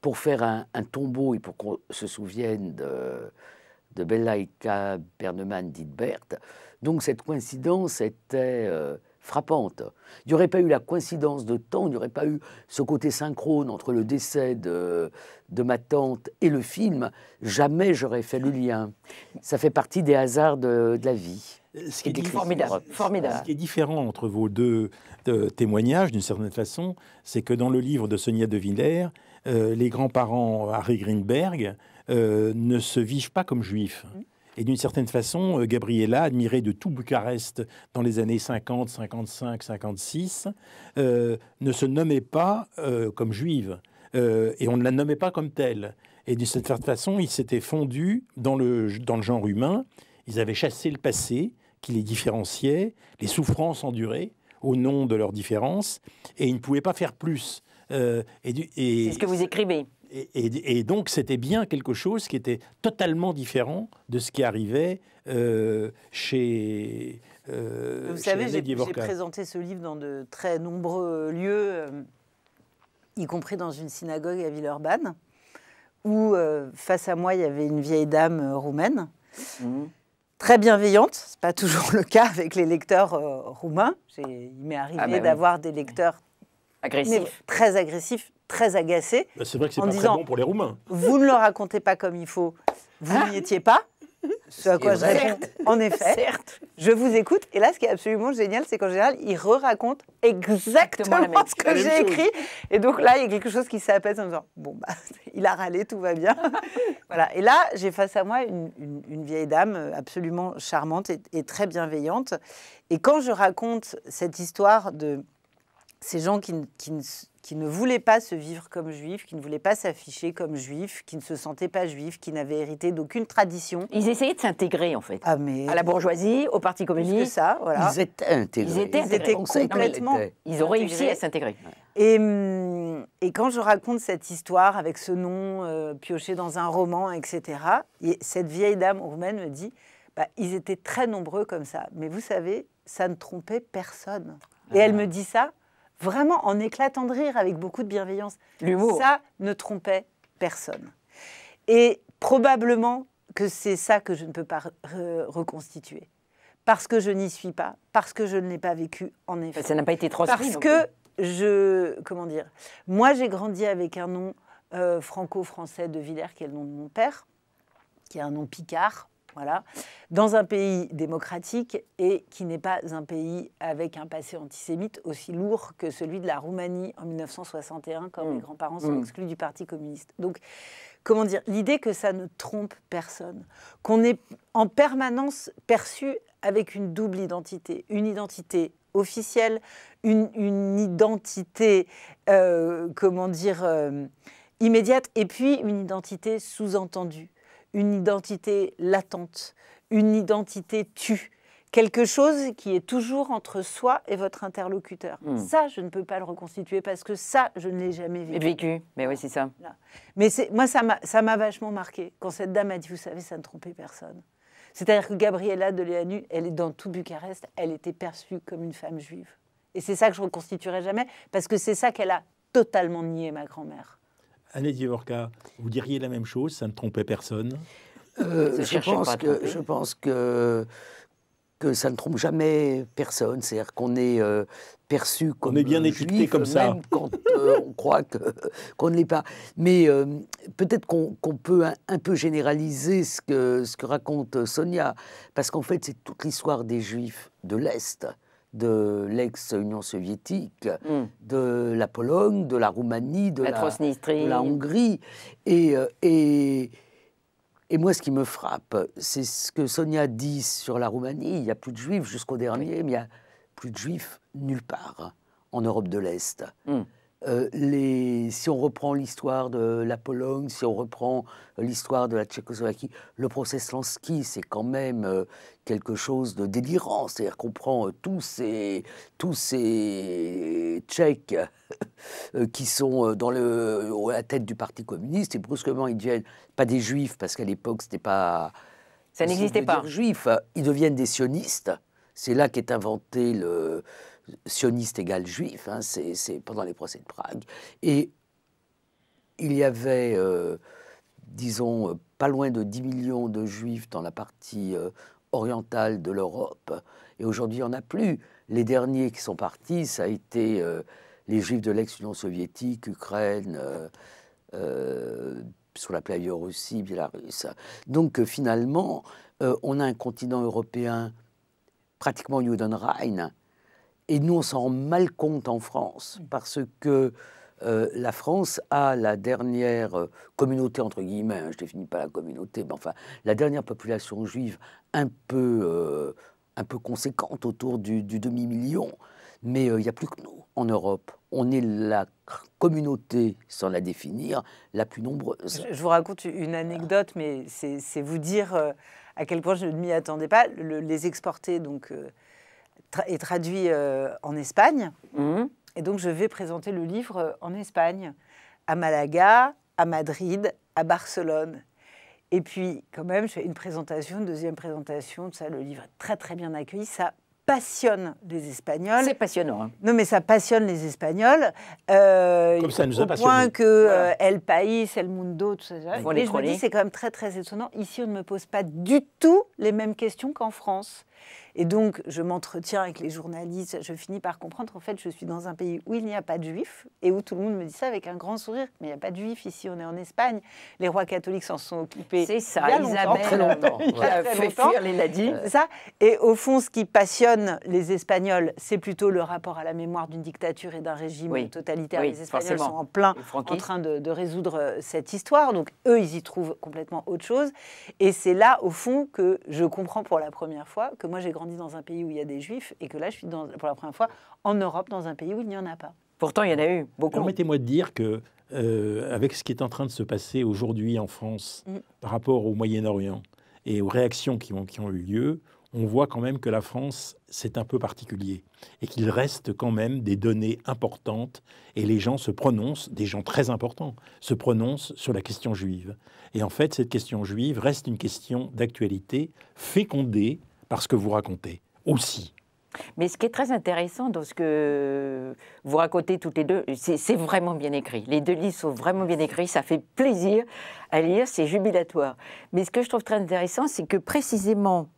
pour faire un tombeau et pour qu'on se souvienne de Bellaïka Bernemann dite Berthe. Donc cette coïncidence était frappante. Il n'y aurait pas eu la coïncidence de temps, il n'y aurait pas eu ce côté synchrone entre le décès de ma tante et le film. Jamais j'aurais fait le lien. Ça fait partie des hasards de la vie. Ce qui est formidable. Ce qui est différent entre vos deux témoignages, d'une certaine façon, c'est que dans le livre de Sonia De Villers, les grands-parents Harry Greenberg ne se vivent pas comme juifs. Et d'une certaine façon, Gabriella, admirée de tout Bucarest dans les années 50, 55, 56, ne se nommait pas comme juive. Et on ne la nommait pas comme telle. Et d'une certaine façon, ils s'étaient fondus dans le genre humain. Ils avaient chassé le passé qui les différenciait, les souffrances endurées au nom de leurs différences, et ils ne pouvaient pas faire plus. C'est ce que vous écrivez. Et donc, c'était bien quelque chose qui était totalement différent de ce qui arrivait chez Vous savez, j'ai présenté ce livre dans de très nombreux lieux, y compris dans une synagogue à Villeurbanne, où face à moi, il y avait une vieille dame roumaine, très bienveillante. Ce n'est pas toujours le cas avec les lecteurs roumains. Il m'est arrivé d'avoir des lecteurs très agressifs, très agacés. Bah, c'est vrai que c'est pas très bon pour les Roumains. Vous ne le racontez pas comme il faut, vous n'y étiez pas. Ce à quoi je réponds, en effet, je vous écoute. Et là, ce qui est absolument génial, c'est qu'en général, il re-raconte exactement ce que j'ai écrit. Et donc là, il y a quelque chose qui s'apaise en me disant, bon, bah, il a râlé, tout va bien. Voilà. Et là, j'ai face à moi une vieille dame absolument charmante et très bienveillante. Et quand je raconte cette histoire de ces gens qui ne voulaient pas se vivre comme juifs, qui ne voulaient pas s'afficher comme juifs, qui ne se sentaient pas juifs, qui n'avaient hérité d'aucune tradition. Ils essayaient de s'intégrer, en fait. Ah, mais... À la bourgeoisie, au Parti communiste. Plus que ça, voilà. Ils étaient intégrés. Ils étaient complètement... Ils ont réussi à s'intégrer. Et quand je raconte cette histoire avec ce nom pioché dans un roman, etc., cette vieille dame roumaine me dit, bah, ils étaient très nombreux comme ça. Mais vous savez, ça ne trompait personne. Et elle me dit ça vraiment en éclatant de rire, avec beaucoup de bienveillance. L'humour. Ça ne trompait personne. Et probablement que c'est ça que je ne peux pas reconstituer. Parce que je n'y suis pas, parce que je ne l'ai pas vécu, en effet. Ça n'a pas été transmis. Parce que, comment dire, moi j'ai grandi avec un nom franco-français de Villers, qui est le nom de mon père, qui est un nom picard, voilà, dans un pays démocratique et qui n'est pas un pays avec un passé antisémite aussi lourd que celui de la Roumanie en 1961, quand mes grands-parents sont exclus du Parti communiste. Donc, comment dire, l'idée que ça ne trompe personne, qu'on est en permanence perçu avec une double identité, une identité officielle, une identité, comment dire, immédiate, et puis une identité sous-entendue. Une identité latente, une identité tue, quelque chose qui est toujours entre soi et votre interlocuteur. Ça, je ne peux pas le reconstituer parce que ça, je ne l'ai jamais vécu. Mais oui, c'est ça. Là. Mais moi, ça m'a vachement marqué quand cette dame a dit, vous savez, ça ne trompait personne. C'est-à-dire que Gabriela Deleanu, elle est dans tout Bucarest, elle était perçue comme une femme juive. Et c'est ça que je ne reconstituerai jamais, parce que c'est ça qu'elle a totalement nié, ma grand-mère. Annette Dievorka, vous diriez la même chose, ça ne trompait personne? Je pense que ça ne trompe jamais personne. C'est-à-dire qu'on est perçu comme on est bien étiqueté juif, comme ça, même quand on croit qu'on ne l'est pas. Mais peut-être qu'on peut un peu généraliser ce que raconte Sonia, parce qu'en fait, c'est toute l'histoire des Juifs de l'Est, de l'ex-Union soviétique, de la Pologne, de la Roumanie, de la Hongrie. Et moi, ce qui me frappe, c'est ce que Sonia dit sur la Roumanie. Il n'y a plus de Juifs jusqu'au dernier, mais il n'y a plus de Juifs nulle part en Europe de l'Est. Si on reprend l'histoire de la Pologne, si on reprend l'histoire de la Tchécoslovaquie, le procès Slansky, c'est quand même quelque chose de délirant. C'est-à-dire qu'on prend tous ces Tchèques qui sont à la tête du Parti communiste, et brusquement ils deviennent pas des Juifs, parce qu'à l'époque c'était pas... Ça n'existait pas. Juifs, ils deviennent des sionistes. C'est là qu'est inventé le sioniste égale juif, hein, c'est pendant les procès de Prague. Et il y avait, disons, pas loin de 10 millions de juifs dans la partie orientale de l'Europe. Et aujourd'hui, il n'y en a plus. Les derniers qui sont partis, ça a été les juifs de l'ex-Union soviétique, Ukraine, sur la Biélorussie, Biélorusse. Donc finalement, on a un continent européen pratiquement Judenrein. Et nous, on s'en rend mal compte en France, parce que la France a la dernière communauté, entre guillemets, hein, je ne définis pas la communauté, mais enfin, la dernière population juive un peu conséquente, autour du demi-million. Mais il n'y a plus que nous en Europe. On est la communauté, sans la définir, la plus nombreuse. Je vous raconte une anecdote, mais c'est vous dire à quel point je ne m'y attendais pas. Les exportés, donc... est traduit en Espagne. Et donc, je vais présenter le livre en Espagne, à Malaga, à Madrid, à Barcelone. Et puis, quand même, je fais une présentation, une deuxième présentation, tout ça, le livre est très, très bien accueilli. Ça passionne les Espagnols. C'est passionnant. Hein. Non, mais ça passionne les Espagnols. Comme ça nous a au passionnés. point que El País, El Mundo, tout ça. Faut Et les je me troller. dis, c'est quand même très, très étonnant. Ici, on ne me pose pas du tout les mêmes questions qu'en France. Et donc, je m'entretiens avec les journalistes. Je finis par comprendre qu'en fait, je suis dans un pays où il n'y a pas de juifs et où tout le monde me dit ça avec un grand sourire. Mais il n'y a pas de juifs ici, on est en Espagne. Les rois catholiques s'en sont occupés. C'est ça, il y a longtemps. Très longtemps. Il y a très fait longtemps. fuir les ladis. C'est ça. Et au fond, ce qui passionne les Espagnols, c'est plutôt le rapport à la mémoire d'une dictature et d'un régime Oui. totalitaire. Oui, Les Espagnols forcément. sont en plein Les en franquistes. train de résoudre cette histoire. Donc, eux, ils y trouvent complètement autre chose. Et c'est là, au fond, que je comprends pour la première fois que moi, j'ai grandi dans un pays où il y a des juifs et que là, je suis pour la première fois en Europe, dans un pays où il n'y en a pas. Pourtant, il y en a eu beaucoup. Permettez-moi de dire que, avec ce qui est en train de se passer aujourd'hui en France par rapport au Moyen-Orient et aux réactions qui ont eu lieu, on voit quand même que la France, c'est un peu particulier et qu'il reste quand même des données importantes et les gens se prononcent, des gens très importants, se prononcent sur la question juive. Et en fait, cette question juive reste une question d'actualité fécondée par ce que vous racontez aussi. Mais ce qui est très intéressant dans ce que vous racontez toutes les deux, c'est vraiment bien écrit. Les deux livres sont vraiment bien écrits, ça fait plaisir à lire, c'est jubilatoire. Mais ce que je trouve très intéressant, c'est que précisément,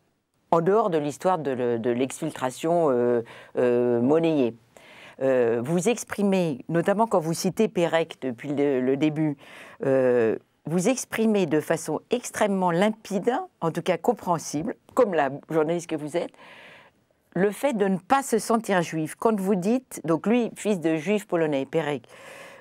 en dehors de l'histoire de l'exfiltration monnayée, vous exprimez, notamment quand vous citez Pérec depuis le début, vous exprimez de façon extrêmement limpide, en tout cas compréhensible, comme la journaliste que vous êtes, le fait de ne pas se sentir juif. Quand vous dites, donc lui, fils de juif polonais, Pérec,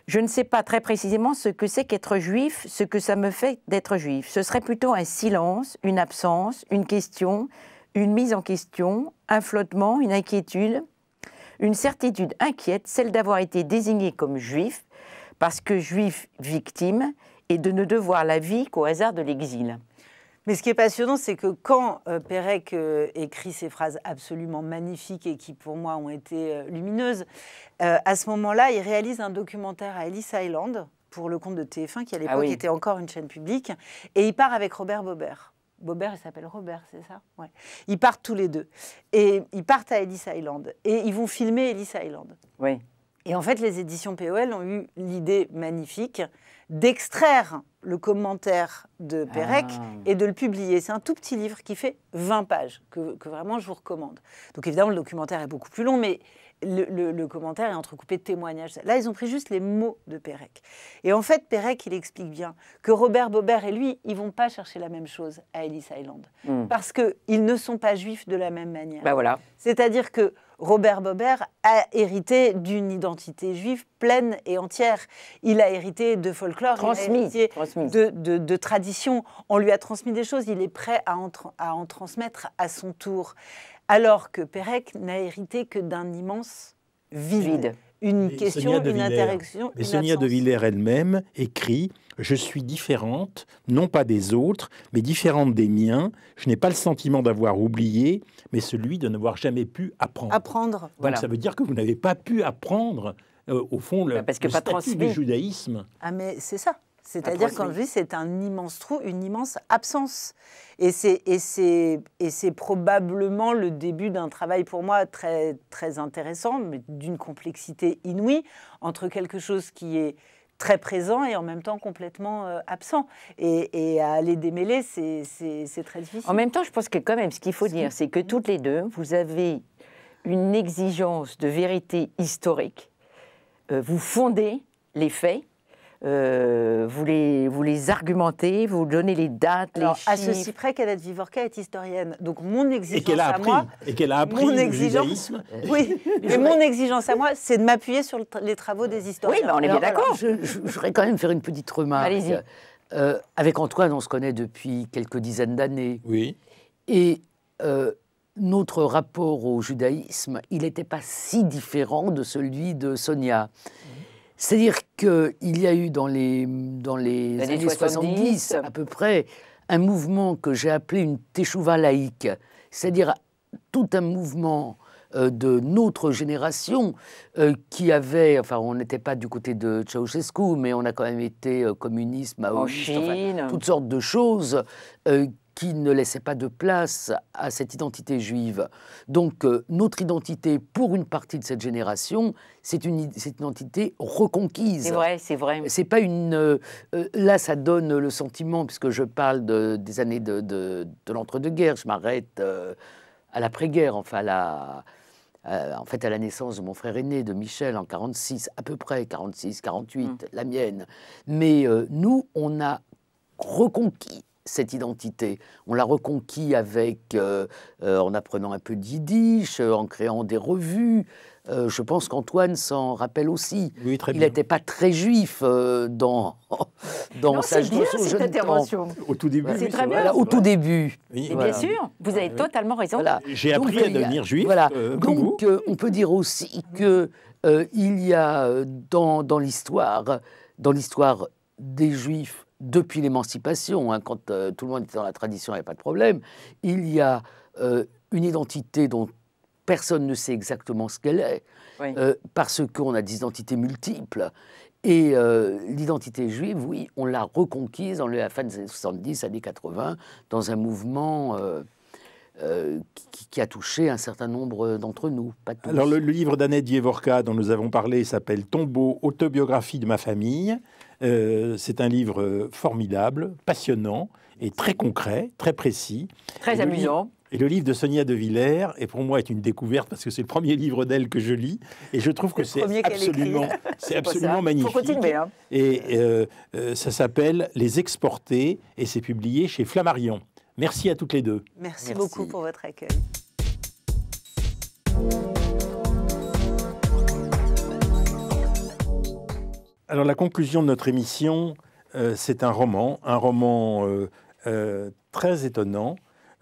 je ne sais pas très précisément ce que c'est qu'être juif, ce que ça me fait d'être juif. Ce serait plutôt un silence, une absence, une question, une mise en question, un flottement, une inquiétude, une certitude inquiète, celle d'avoir été désigné comme juif, parce que juif victime, et de ne devoir la vie qu'au hasard de l'exil. Mais ce qui est passionnant, c'est que quand Pérec écrit ces phrases absolument magnifiques et qui, pour moi, ont été lumineuses, à ce moment-là, il réalise un documentaire à Ellis Island pour le compte de TF1, qui à l'époque était encore une chaîne publique, et il part avec Robert Bobert. Bobert, il s'appelle Robert, c'est ça? Ouais. Ils partent tous les deux. Et ils partent à Ellis Island. Et ils vont filmer Ellis Island. Oui. Et en fait, les éditions POL ont eu l'idée magnifique d'extraire le commentaire de Pérec et de le publier. C'est un tout petit livre qui fait 20 pages, que vraiment je vous recommande. Donc évidemment, le documentaire est beaucoup plus long, mais le commentaire est entrecoupé de témoignages. Là, ils ont pris juste les mots de Pérec. Et en fait, Pérec, il explique bien que Robert Bobert et lui, ils ne vont pas chercher la même chose à Ellis Island. Parce qu'ils ne sont pas juifs de la même manière. Ben voilà. C'est-à-dire que Robert Bobert a hérité d'une identité juive pleine et entière. Il a hérité de folklore, transmis. De tradition. On lui a transmis des choses, il est prêt à en transmettre à son tour. Alors que Pérec n'a hérité que d'un immense vide. Une question, une interaction. Mais Sonia de Villers elle-même écrit « Je suis différente, non pas des autres, mais différente des miens. Je n'ai pas le sentiment d'avoir oublié, mais celui de n'avoir jamais pu apprendre. » Donc voilà. Ça veut dire que vous n'avez pas pu apprendre, au fond, le statut du judaïsme. Ah mais c'est ça. C'est-à-dire quand je dis c'est un immense trou, une immense absence. Et c'est probablement le début d'un travail pour moi très, très intéressant, mais d'une complexité inouïe, entre quelque chose qui est très présent et en même temps complètement absent. Et à aller démêler, c'est très difficile. En même temps, je pense que quand même, ce qu'il faut dire, c'est que toutes les deux, vous avez une exigence de vérité historique. Vous fondez les faits. Vous les argumentez, vous donnez les dates, les chiffres. À ceci près qu'Annette Vivorca est historienne. Donc mon exigence et qu'elle a appris le judaïsme. Oui, mais mon exigence à moi, c'est de m'appuyer sur les travaux des historiens. Oui, mais on est bien d'accord. Je voudrais quand même faire une petite remarque. Allez-y. Avec Antoine, on se connaît depuis quelques dizaines d'années. Oui. Et notre rapport au judaïsme, il n'était pas si différent de celui de Sonia. C'est-à-dire qu'il y a eu dans les années 70 à peu près un mouvement que j'ai appelé une teshuva laïque, c'est-à-dire tout un mouvement de notre génération qui avait, enfin on n'était pas du côté de Ceausescu, mais on a quand même été communiste, maoïste, enfin, toutes sortes de choses qui ne laissaient pas de place à cette identité juive. Donc notre identité, pour une partie de cette génération, c'est une identité reconquise. C'est vrai, c'est vrai. C'est pas une... là, ça donne le sentiment, puisque je parle des années de l'entre-deux-guerres, je m'arrête à l'après-guerre, enfin en fait, à la naissance de mon frère aîné, de Michel, en 46, à peu près, 46, 48, la mienne. Mais nous, on a reconquis cette identité. On l'a reconquis en apprenant un peu de yiddish, en créant des revues. Je pense qu'Antoine s'en rappelle aussi. Oui, très il bien. n'était pas très juif dans sa jeune cette intervention. Au tout début. C'est très bien. Voilà, au tout début. Oui, Et voilà. bien sûr, vous avez totalement raison. Voilà. J'ai Donc, appris à il y a- devenir juif, Voilà. comme vous. Donc, on peut dire aussi que il y a dans l'histoire des Juifs depuis l'émancipation, hein, quand tout le monde était dans la tradition, il n'y avait pas de problème, il y a une identité dont personne ne sait exactement ce qu'elle est, Oui. parce qu'on a des identités multiples. Et l'identité juive, oui, on l'a reconquise dans la fin des années 70, années 80, dans un mouvement qui a touché un certain nombre d'entre nous, pas tous. Alors, le livre d'Annette Dievorka dont nous avons parlé s'appelle « Tombeau, autobiographie de ma famille ». C'est un livre formidable, passionnant et très concret, très précis. Très amusant. Et le livre de Sonia De Villers, et pour moi, est une découverte parce que c'est le premier livre d'elle que je lis. Et je trouve que c'est premier qu'elle absolument magnifique. Faut continuer, hein. Et ça s'appelle « Les Exportés » et c'est publié chez Flammarion. Merci à toutes les deux. Merci Merci. beaucoup pour votre accueil. Alors la conclusion de notre émission, c'est un roman très étonnant,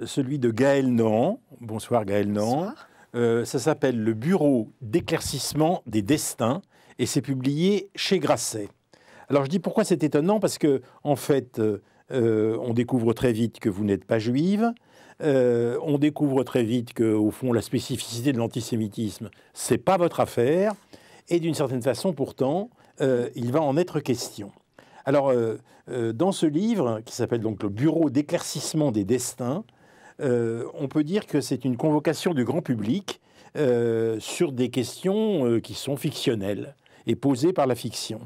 celui de Gaël Nohan. Bonsoir Gaël Nohan. Ça s'appelle « Le Bureau d'éclaircissement des destins » et c'est publié chez Grasset. Alors je dis pourquoi c'est étonnant, parce que en fait, on découvre très vite que vous n'êtes pas juive. On découvre très vite que, au fond, la spécificité de l'antisémitisme, c'est pas votre affaire. Et d'une certaine façon, pourtant, il va en être question. Alors, dans ce livre, qui s'appelle donc Le Bureau d'éclaircissement des destins, on peut dire que c'est une convocation du grand public sur des questions qui sont fictionnelles et posées par la fiction.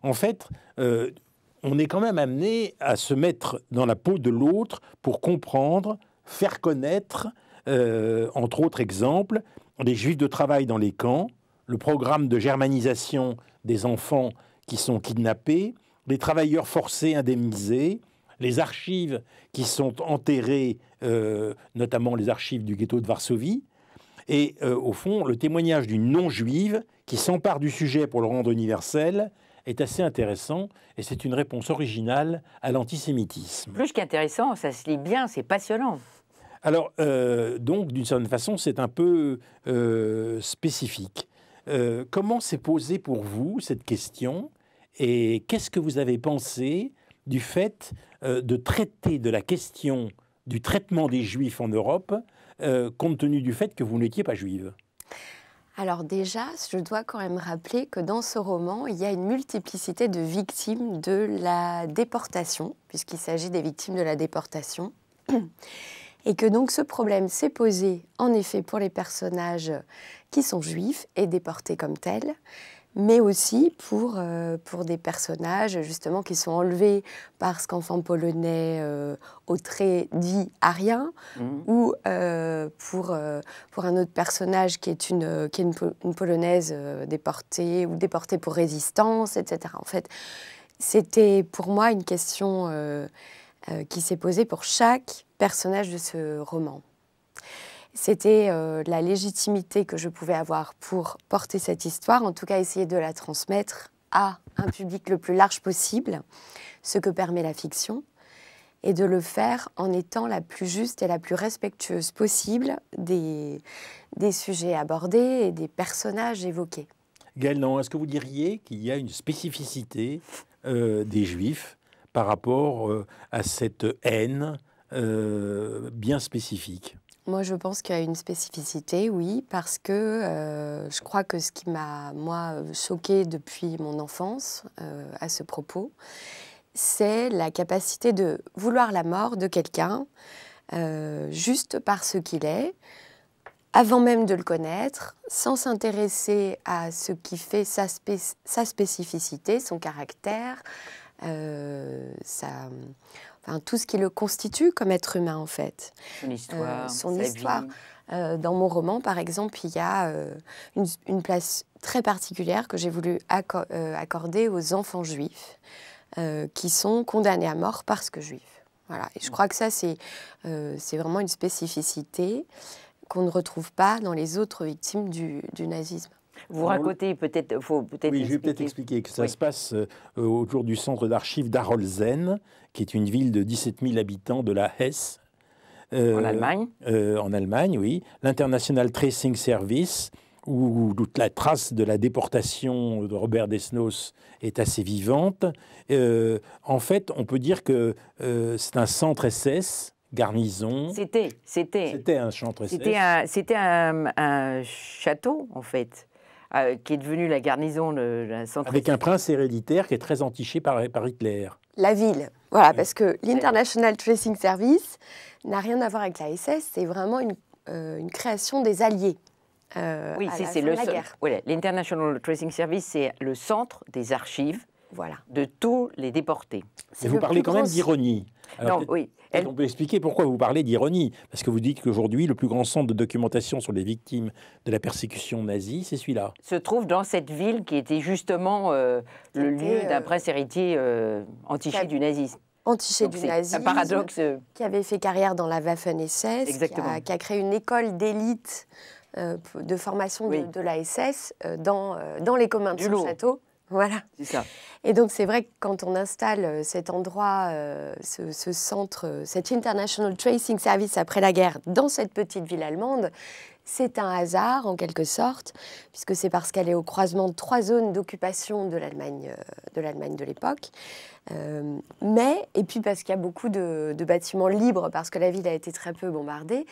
En fait, on est quand même amené à se mettre dans la peau de l'autre pour comprendre, faire connaître, entre autres exemples, les juifs de travail dans les camps, le programme de germanisation des enfants qui sont kidnappés, les travailleurs forcés indemnisés, les archives qui sont enterrées, notamment les archives du ghetto de Varsovie, et au fond, le témoignage d'une non-juive qui s'empare du sujet pour le rendre universel est assez intéressant, et c'est une réponse originale à l'antisémitisme. Plus qu'intéressant, ça se lit bien, c'est passionnant. Alors, donc, d'une certaine façon, c'est un peu spécifique. Comment s'est posée pour vous cette question et qu'est-ce que vous avez pensé du fait de traiter de la question du traitement des Juifs en Europe, compte tenu du fait que vous n'étiez pas juive? Alors déjà, je dois quand même rappeler que dans ce roman, il y a une multiplicité de victimes de la déportation, puisqu'il s'agit des victimes de la déportation. Et que donc ce problème s'est posé en effet pour les personnages qui sont juifs et déportés comme tels, mais aussi pour des personnages justement qui sont enlevés parce qu'enfants polonais au trait dit arien, ou pour un autre personnage qui est une Polonaise déportée ou déportée pour résistance, etc. En fait, c'était pour moi une question qui s'est posée pour chaque personnage de ce roman. C'était la légitimité que je pouvais avoir pour porter cette histoire, en tout cas essayer de la transmettre à un public le plus large possible, ce que permet la fiction, et de le faire en étant la plus juste et la plus respectueuse possible des sujets abordés et des personnages évoqués. Gaël, non, est-ce que vous diriez qu'il y a une spécificité des Juifs par rapport à cette haine bien spécifique? Moi, je pense qu'il y a une spécificité, oui, parce que je crois que ce qui m'a, moi, choquée depuis mon enfance à ce propos, c'est la capacité de vouloir la mort de quelqu'un juste par ce qu'il est, avant même de le connaître, sans s'intéresser à ce qui fait sa spécificité, son caractère, tout ce qui le constitue comme être humain, en fait. Son histoire. Dans mon roman, par exemple, il y a une place très particulière que j'ai voulu accorder aux enfants juifs qui sont condamnés à mort parce que juifs. Voilà. Et je crois que ça, c'est vraiment une spécificité qu'on ne retrouve pas dans les autres victimes du nazisme. Vous racontez peut-être, oui, je vais peut-être expliquer que ça se passe autour du centre d'archives d'Arolsen, qui est une ville de 17 000 habitants de la Hesse. En Allemagne. En Allemagne, oui. L'International Tracing Service, où toute la trace de la déportation de Robert Desnos est assez vivante. En fait, on peut dire que c'est un centre SS, garnison. C'était un centre SS. C'était un château, en fait, qui est devenu la garnison d'un centre avec SS. un prince héréditaire qui est très entiché par Hitler. La ville, voilà, parce que l'International Tracing Service n'a rien à voir avec la SS, c'est vraiment une création des Alliés. Oui, c'est la guerre. Voilà, l'International Tracing Service, c'est le centre des archives de tous les déportés. Et vous parlez quand même d'ironie. Alors, on peut expliquer pourquoi vous parlez d'ironie. Parce que vous dites qu'aujourd'hui, le plus grand centre de documentation sur les victimes de la persécution nazie, c'est celui-là. Se trouve dans cette ville qui était justement le lieu d'un prince héritier entiché du nazisme. Entiché du nazisme, un paradoxe. Qui avait fait carrière dans la Waffen-SS, qui a créé une école d'élite de formation de la SS dans les communs de son château. Voilà. C'est ça. Et donc, c'est vrai que quand on installe cet endroit, ce centre, cet International Tracing Service après la guerre dans cette petite ville allemande, c'est un hasard en quelque sorte, puisque c'est parce qu'elle est au croisement de 3 zones d'occupation de l'Allemagne de l'époque. Et puis parce qu'il y a beaucoup de bâtiments libres, parce que la ville a été très peu bombardée.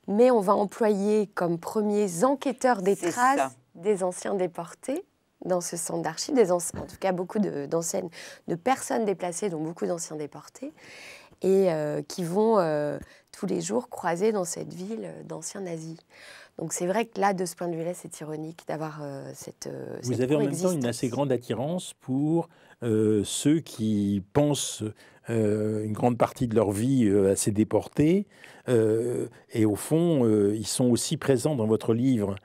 Mais on va employer comme premiers enquêteurs des traces des anciens déportés dans ce centre d'archives, en tout cas beaucoup de personnes déplacées, dont beaucoup d'anciens déportés, et qui vont tous les jours croiser dans cette ville d'anciens nazis. Donc c'est vrai que là, de ce point de vue-là, c'est ironique d'avoir cette Vous avez en même temps une assez grande attirance pour ceux qui pensent une grande partie de leur vie à ces déportés. Et au fond, ils sont aussi présents dans votre livre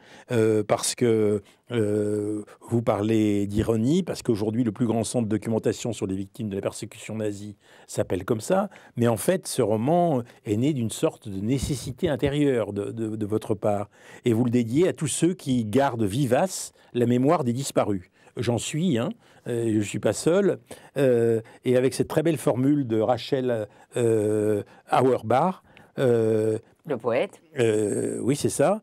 parce que vous parlez d'ironie, parce qu'aujourd'hui, le plus grand centre de documentation sur les victimes de la persécution nazie s'appelle comme ça. Mais en fait, ce roman est né d'une sorte de nécessité intérieure de votre part. Et vous le dédiez à tous ceux qui gardent vivace la mémoire des disparus. J'en suis, je ne suis pas seul. Et avec cette très belle formule de Rachel Auerbach, le poète. Oui, c'est ça.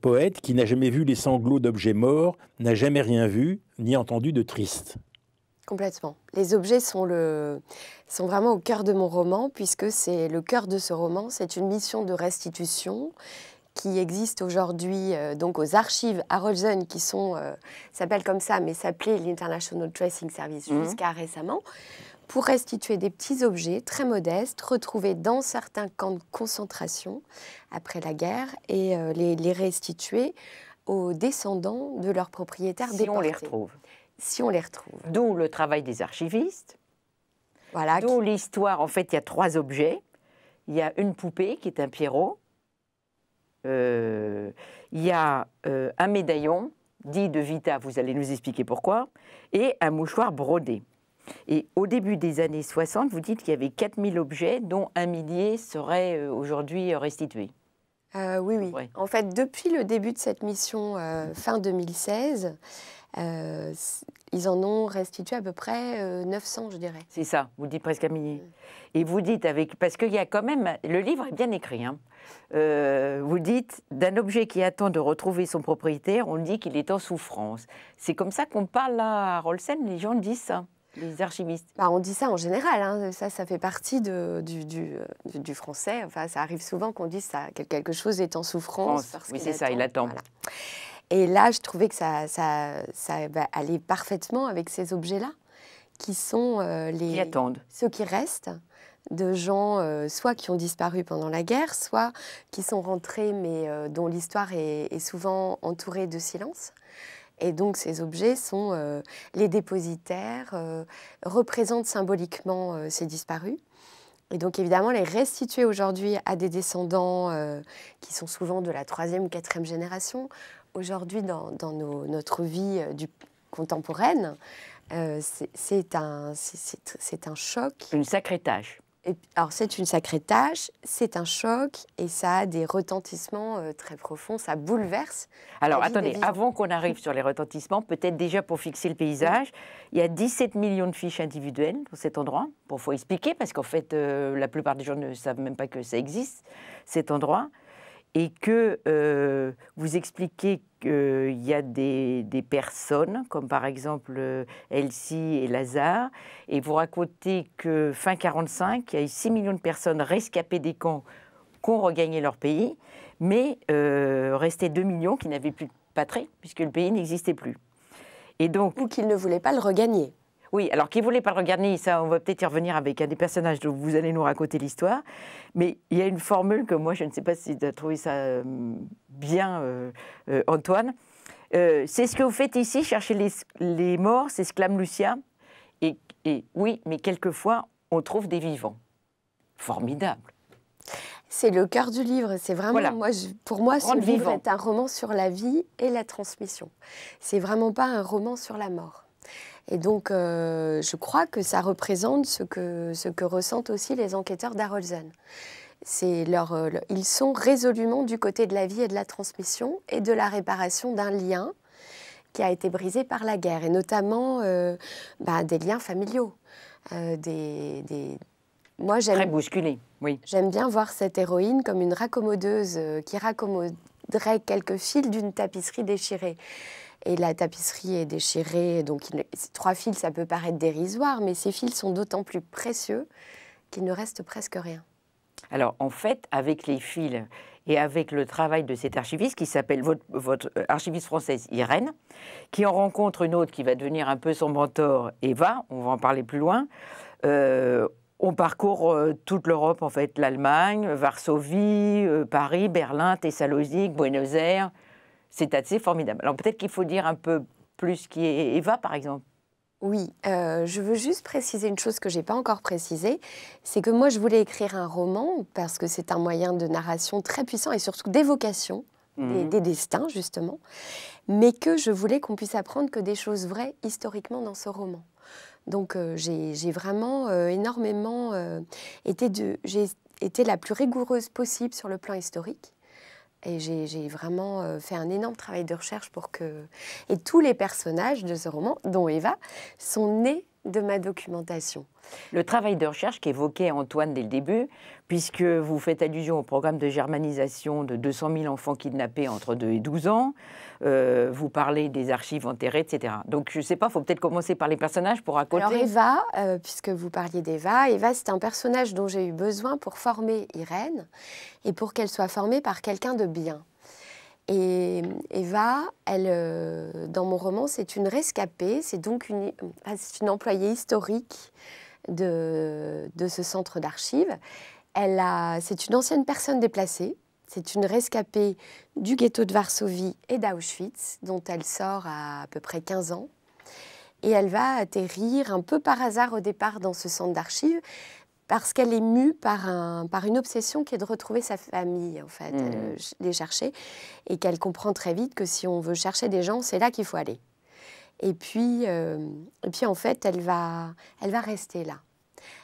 Poète qui n'a jamais vu les sanglots d'objets morts, n'a jamais rien vu ni entendu de triste. Complètement. Les objets sont vraiment au cœur de mon roman, puisque c'est le cœur de ce roman. C'est une mission de restitution qui existe aujourd'hui donc aux archives Arolsen, qui s'appellent comme ça, mais s'appelaient l'International Tracing Service jusqu'à récemment, pour restituer des petits objets très modestes, retrouvés dans certains camps de concentration après la guerre, et les restituer aux descendants de leurs propriétaires déportés. Si on les retrouve. Si on les retrouve. D'où le travail des archivistes. Voilà. D'où l'histoire. En fait, il y a 3 objets. Il y a une poupée qui est un Pierrot. Il y a un médaillon, dit de Vita, vous allez nous expliquer pourquoi, et un mouchoir brodé. Et au début des années 60, vous dites qu'il y avait 4000 objets, dont 1 millier seraient aujourd'hui restitués. Oui. Ouais. En fait, depuis le début de cette mission, fin 2016, ils en ont restitué à peu près 900, je dirais. C'est ça, vous dites presque 1 millier. Et vous dites, parce qu'il y a quand même, le livre est bien écrit, vous dites, d'un objet qui attend de retrouver son propriétaire, on dit qu'il est en souffrance. C'est comme ça qu'on parle à Arolsen, les gens disent ça. les archivistes? Bah, on dit ça en général, hein. Ça fait partie du français. Enfin, ça arrive souvent qu'on dise que quelque chose est en souffrance. Oui, c'est ça, il attend. Voilà. Et là, je trouvais que ça allait parfaitement avec ces objets-là, qui sont Qui attendent. ceux qui restent, de gens soit qui ont disparu pendant la guerre, soit qui sont rentrés, mais dont l'histoire est souvent entourée de silence. Et donc ces objets sont les dépositaires, représentent symboliquement ces disparus. Et donc évidemment, les restituer aujourd'hui à des descendants qui sont souvent de la 3e, 4e génération, aujourd'hui dans notre vie contemporaine, c'est un choc. Une sacrée tâche. Alors c'est une sacrée tâche, c'est un choc et ça a des retentissements très profonds, ça bouleverse. Alors la vie attendez, des vivants. avant qu'on arrive sur les retentissements, peut-être déjà pour fixer le paysage, il y a 17 millions de fiches individuelles dans cet endroit. Bon, faut expliquer parce qu'en fait, la plupart des gens ne savent même pas que ça existe, cet endroit. Et que vous expliquez qu'il y a des personnes, comme par exemple Elsie et Lazare, et vous racontez que fin 1945, il y a eu 6 millions de personnes rescapées des camps qui ont regagné leur pays, mais restaient 2 millions qui n'avaient plus de patrie, puisque le pays n'existait plus. Et donc, Ou qu'ils ne voulaient pas le regagner. oui, alors qui ne voulait pas le regarder, ça, on va peut-être y revenir avec un des personnages dont vous allez nous raconter l'histoire. Mais il y a une formule que moi, je ne sais pas si tu as trouvé ça bien, Antoine. C'est ce que vous faites ici, chercher les morts, s'exclame Lucia. Et oui, mais quelquefois, on trouve des vivants. Formidable. C'est le cœur du livre. C'est vraiment, Voilà. pour moi, ce Rendre livre vivant. est un roman sur la vie et la transmission. C'est vraiment pas un roman sur la mort. Et donc, je crois que ça représente ce que ressentent aussi les enquêteurs d'Arolsen. Ils sont résolument du côté de la vie et de la transmission et de la réparation d'un lien qui a été brisé par la guerre, et notamment des liens familiaux. Moi, Très bousculé, oui. j'aime bien voir cette héroïne comme une raccommodeuse qui raccommoderait quelques fils d'une tapisserie déchirée. Et la tapisserie est déchirée, donc 3 fils, ça peut paraître dérisoire, mais ces fils sont d'autant plus précieux qu'il ne reste presque rien. Alors, en fait, avec les fils et avec le travail de cette archiviste qui s'appelle votre archiviste française Irène, qui en rencontre une autre qui va devenir un peu son mentor, Eva, on va en parler plus loin, on parcourt toute l'Europe, en fait, l'Allemagne, Varsovie, Paris, Berlin, Thessalonique, Buenos Aires. C'est assez formidable. Alors peut-être qu'il faut dire un peu plus qui est Eva, par exemple. Oui, je veux juste préciser une chose que je n'ai pas encore précisée, c'est que moi je voulais écrire un roman parce que c'est un moyen de narration très puissant et surtout d'évocation des destins, justement, mais que je voulais qu'on puisse apprendre que des choses vraies historiquement dans ce roman. Donc j'ai vraiment énormément j'ai été la plus rigoureuse possible sur le plan historique. Et j'ai vraiment fait un énorme travail de recherche pour que... Et tous les personnages de ce roman, dont Eva, sont nés de ma documentation. Le travail de recherche qu'évoquait Antoine dès le début, puisque vous faites allusion au programme de germanisation de 200 000 enfants kidnappés entre 2 et 12 ans, vous parlez des archives enterrées, etc. Donc, je ne sais pas, il faut peut-être commencer par les personnages pour raconter. Alors Eva, puisque vous parliez d'Eva, Eva, c'est un personnage dont j'ai eu besoin pour former Irène et pour qu'elle soit formée par quelqu'un de bien. Et Eva, dans mon roman, c'est une rescapée, c'est donc une employée historique de ce centre d'archives. C'est une ancienne personne déplacée, c'est une rescapée du ghetto de Varsovie et d'Auschwitz, dont elle sort à peu près 15 ans. Et elle va atterrir un peu par hasard au départ dans ce centre d'archives, parce qu'elle est mue par une obsession qui est de retrouver sa famille, en fait, les chercher, et qu'elle comprend très vite que si on veut chercher des gens, c'est là qu'il faut aller. Et puis en fait, elle va rester là.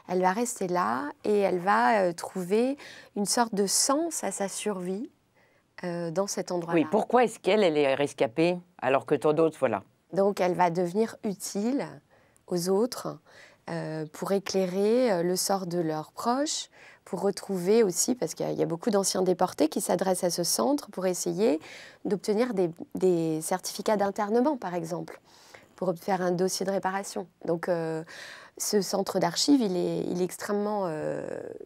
Elle va rester là et elle va trouver une sorte de sens à sa survie dans cet endroit-là. Oui, pourquoi est-ce qu'elle est rescapée alors que tant d'autres, voilà. Donc elle va devenir utile aux autres pour éclairer le sort de leurs proches, pour retrouver aussi, parce qu'il y a beaucoup d'anciens déportés qui s'adressent à ce centre pour essayer d'obtenir des certificats d'internement, par exemple, pour faire un dossier de réparation. Donc, ce centre d'archives, il est extrêmement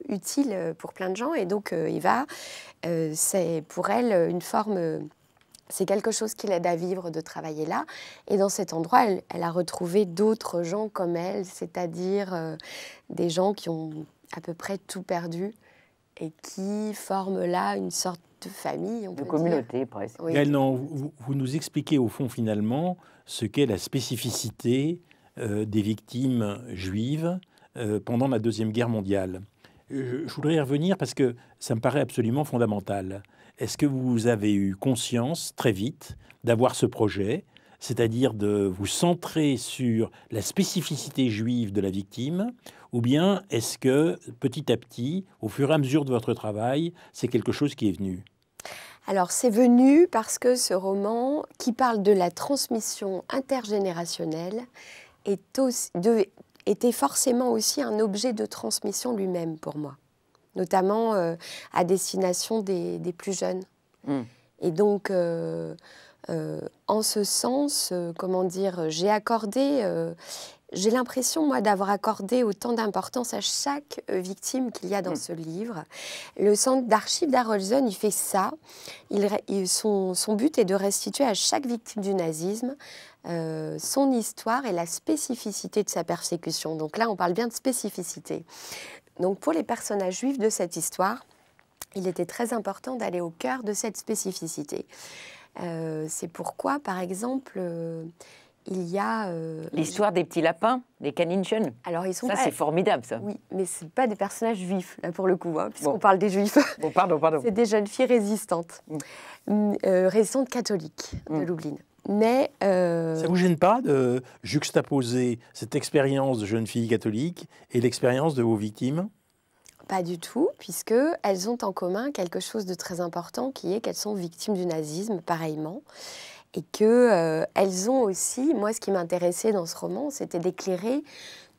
utile pour plein de gens. Et donc, c'est pour elle une forme... C'est quelque chose qui l'aide à vivre de travailler là. Et dans cet endroit, elle a retrouvé d'autres gens comme elle, c'est-à-dire des gens qui ont à peu près tout perdu et qui forment là une sorte de famille, on peut dire. De communauté, presque. Oui. Gaëlle, non, vous nous expliquez au fond finalement ce qu'est la spécificité des victimes juives pendant la Deuxième Guerre mondiale. Je voudrais y revenir parce que ça me paraît absolument fondamental. Est-ce que vous avez eu conscience très vite d'avoir ce projet, c'est-à-dire de vous centrer sur la spécificité juive de la victime, ou bien est-ce que petit à petit, au fur et à mesure de votre travail, c'est quelque chose qui est venu ? Alors, c'est venu parce que ce roman, qui parle de la transmission intergénérationnelle, était forcément aussi un objet de transmission lui-même pour moi, notamment à destination des plus jeunes. Mm. Et donc, en ce sens, comment dire, j'ai l'impression, moi, d'avoir accordé autant d'importance à chaque victime qu'il y a dans ce livre. Le centre d'archives d'Arolsen, il fait ça. Son but est de restituer à chaque victime du nazisme son histoire et la spécificité de sa persécution. Donc là, on parle bien de spécificité. Donc pour les personnages juifs de cette histoire, il était très important d'aller au cœur de cette spécificité. C'est pourquoi, par exemple, il y a... l'histoire des petits lapins, des Kaninchen. Alors, ils sont ça, pas... c'est formidable, ça. Oui, mais ce n'est pas des personnages juifs, là, pour le coup, hein, puisqu'on parle des juifs. Bon, pardon. C'est des jeunes filles résistantes, résistantes catholiques de Lublin. Mais ça ne vous gêne pas de juxtaposer cette expérience de jeune fille catholique et l'expérience de vos victimes ? Pas du tout, puisqu'elles ont en commun quelque chose de très important, qui est qu'elles sont victimes du nazisme, pareillement. Et qu'elles ont aussi, moi ce qui m'intéressait dans ce roman, c'était d'éclairer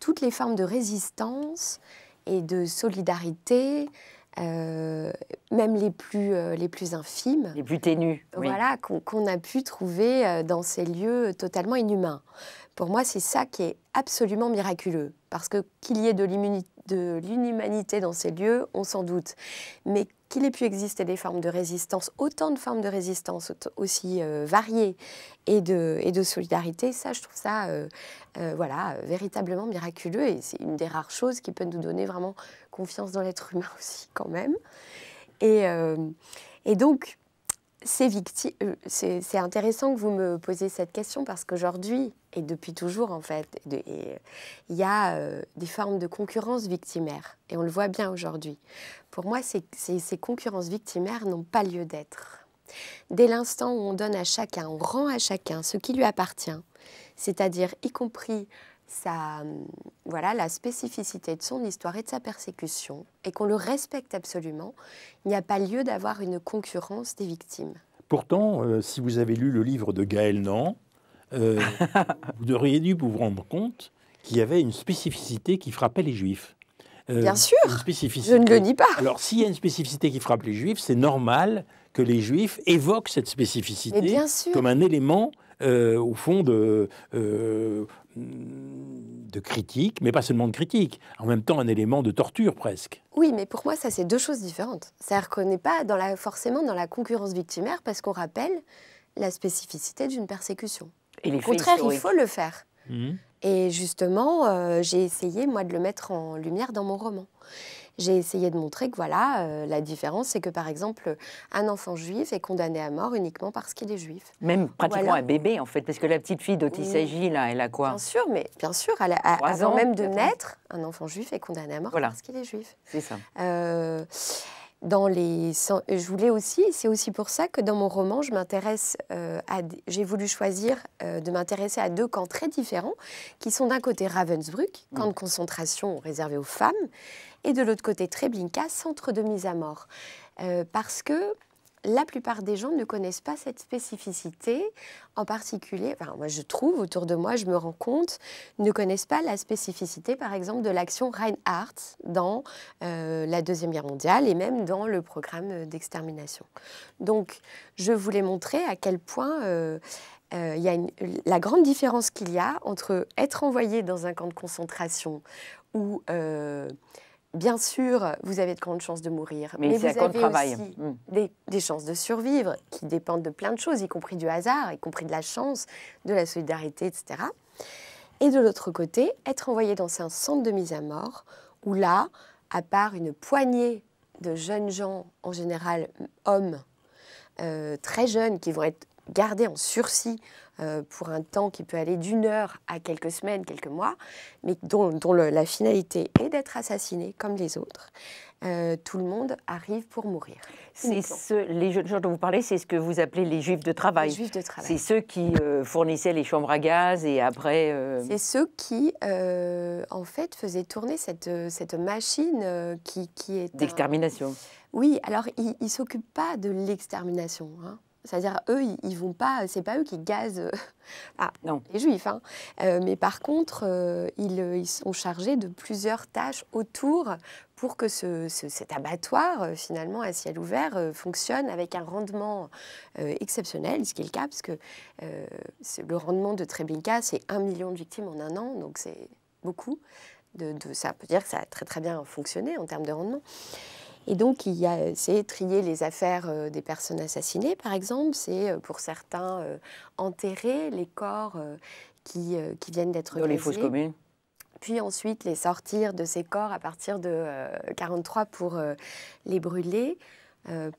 toutes les formes de résistance et de solidarité, même les plus infimes. Les plus ténues. Voilà, qu'on a pu trouver dans ces lieux totalement inhumains. Pour moi, c'est ça qui est absolument miraculeux. Parce que qu'il y ait de l'inhumanité dans ces lieux, on s'en doute. Mais qu'il ait pu exister des formes de résistance, autant de formes de résistance aussi variées et de solidarité, ça, je trouve ça véritablement miraculeux. Et c'est une des rares choses qui peut nous donner vraiment confiance dans l'être humain aussi, quand même. Et donc, c'est intéressant que vous me posiez cette question parce qu'aujourd'hui, et depuis toujours en fait, il y a des formes de concurrence victimaire. Et on le voit bien aujourd'hui. Pour moi, ces concurrences victimaires n'ont pas lieu d'être. Dès l'instant où on donne à chacun, on rend à chacun ce qui lui appartient, c'est-à-dire y compris la spécificité de son histoire et de sa persécution, et qu'on le respecte absolument, il n'y a pas lieu d'avoir une concurrence des victimes. Pourtant, si vous avez lu le livre de Gaëlle Nant, vous auriez dû vous rendre compte qu'il y avait une spécificité qui frappait les Juifs. Bien sûr, je ne le nie pas. Alors, s'il y a une spécificité qui frappe les Juifs, c'est normal que les Juifs évoquent cette spécificité comme un élément, au fond, de critique, mais pas seulement de critique, en même temps un élément de torture presque. Oui, mais pour moi, ça, c'est deux choses différentes. C'est-à-dire qu'on n'est pas forcément dans la concurrence victimaire parce qu'on rappelle la spécificité d'une persécution. Et au contraire, il faut le faire. Mmh. Et justement, j'ai essayé, moi, de le mettre en lumière dans mon roman. J'ai essayé de montrer que, la différence, c'est que, par exemple, un enfant juif est condamné à mort uniquement parce qu'il est juif. Même pratiquement un bébé, en fait, parce que la petite fille dont il s'agit, là, elle a quoi ? Bien sûr, avant même de naître, un enfant juif est condamné à mort parce qu'il est juif. C'est ça. Je voulais aussi, c'est aussi pour ça que dans mon roman, j'ai voulu choisir de m'intéresser à deux camps très différents, qui sont d'un côté Ravensbrück, camp de concentration réservé aux femmes, et de l'autre côté Treblinka, centre de mise à mort. Parce que la plupart des gens ne connaissent pas cette spécificité, en particulier, moi je trouve autour de moi, je me rends compte, ne connaissent pas la spécificité par exemple de l'action Reinhardt dans la Deuxième Guerre mondiale et même dans le programme d'extermination. Donc je voulais montrer à quel point il y a la grande différence qu'il y a entre être envoyé dans un camp de concentration où, bien sûr, vous avez de grandes chances de mourir, mais vous avez aussi des chances de survivre qui dépendent de plein de choses, y compris du hasard, y compris de la chance, de la solidarité, etc. Et de l'autre côté, être envoyé dans un centre de mise à mort où là, à part une poignée de jeunes gens, en général hommes, très jeunes, qui vont être gardés en sursis pour un temps qui peut aller d'1 heure à quelques semaines, quelques mois, mais dont la finalité est d'être assassiné comme les autres. Tout le monde arrive pour mourir. Les jeunes gens dont vous parlez, c'est ce que vous appelez les juifs de travail. Les juifs de travail. C'est ceux qui fournissaient les chambres à gaz et après... C'est ceux qui, en fait, faisaient tourner cette machine qui est... D'extermination. Oui, alors ils ne s'occupent pas de l'extermination, hein. C'est-à-dire, eux, ils vont pas, c'est pas eux qui gazent les Juifs. Hein. Mais par contre, ils sont chargés de plusieurs tâches autour pour que cet abattoir, finalement, à ciel ouvert, fonctionne avec un rendement exceptionnel, ce qui est le cas, parce que le rendement de Treblinka, c'est 1 million de victimes en 1 an, donc c'est beaucoup. Ça peut dire que ça a très très bien fonctionné en termes de rendement. Et donc, c'est trier les affaires des personnes assassinées, par exemple. C'est, pour certains, enterrer les corps qui viennent d'être gazés. Dans les fosses communes. Puis ensuite, les sortir de ces corps à partir de 1943 pour les brûler,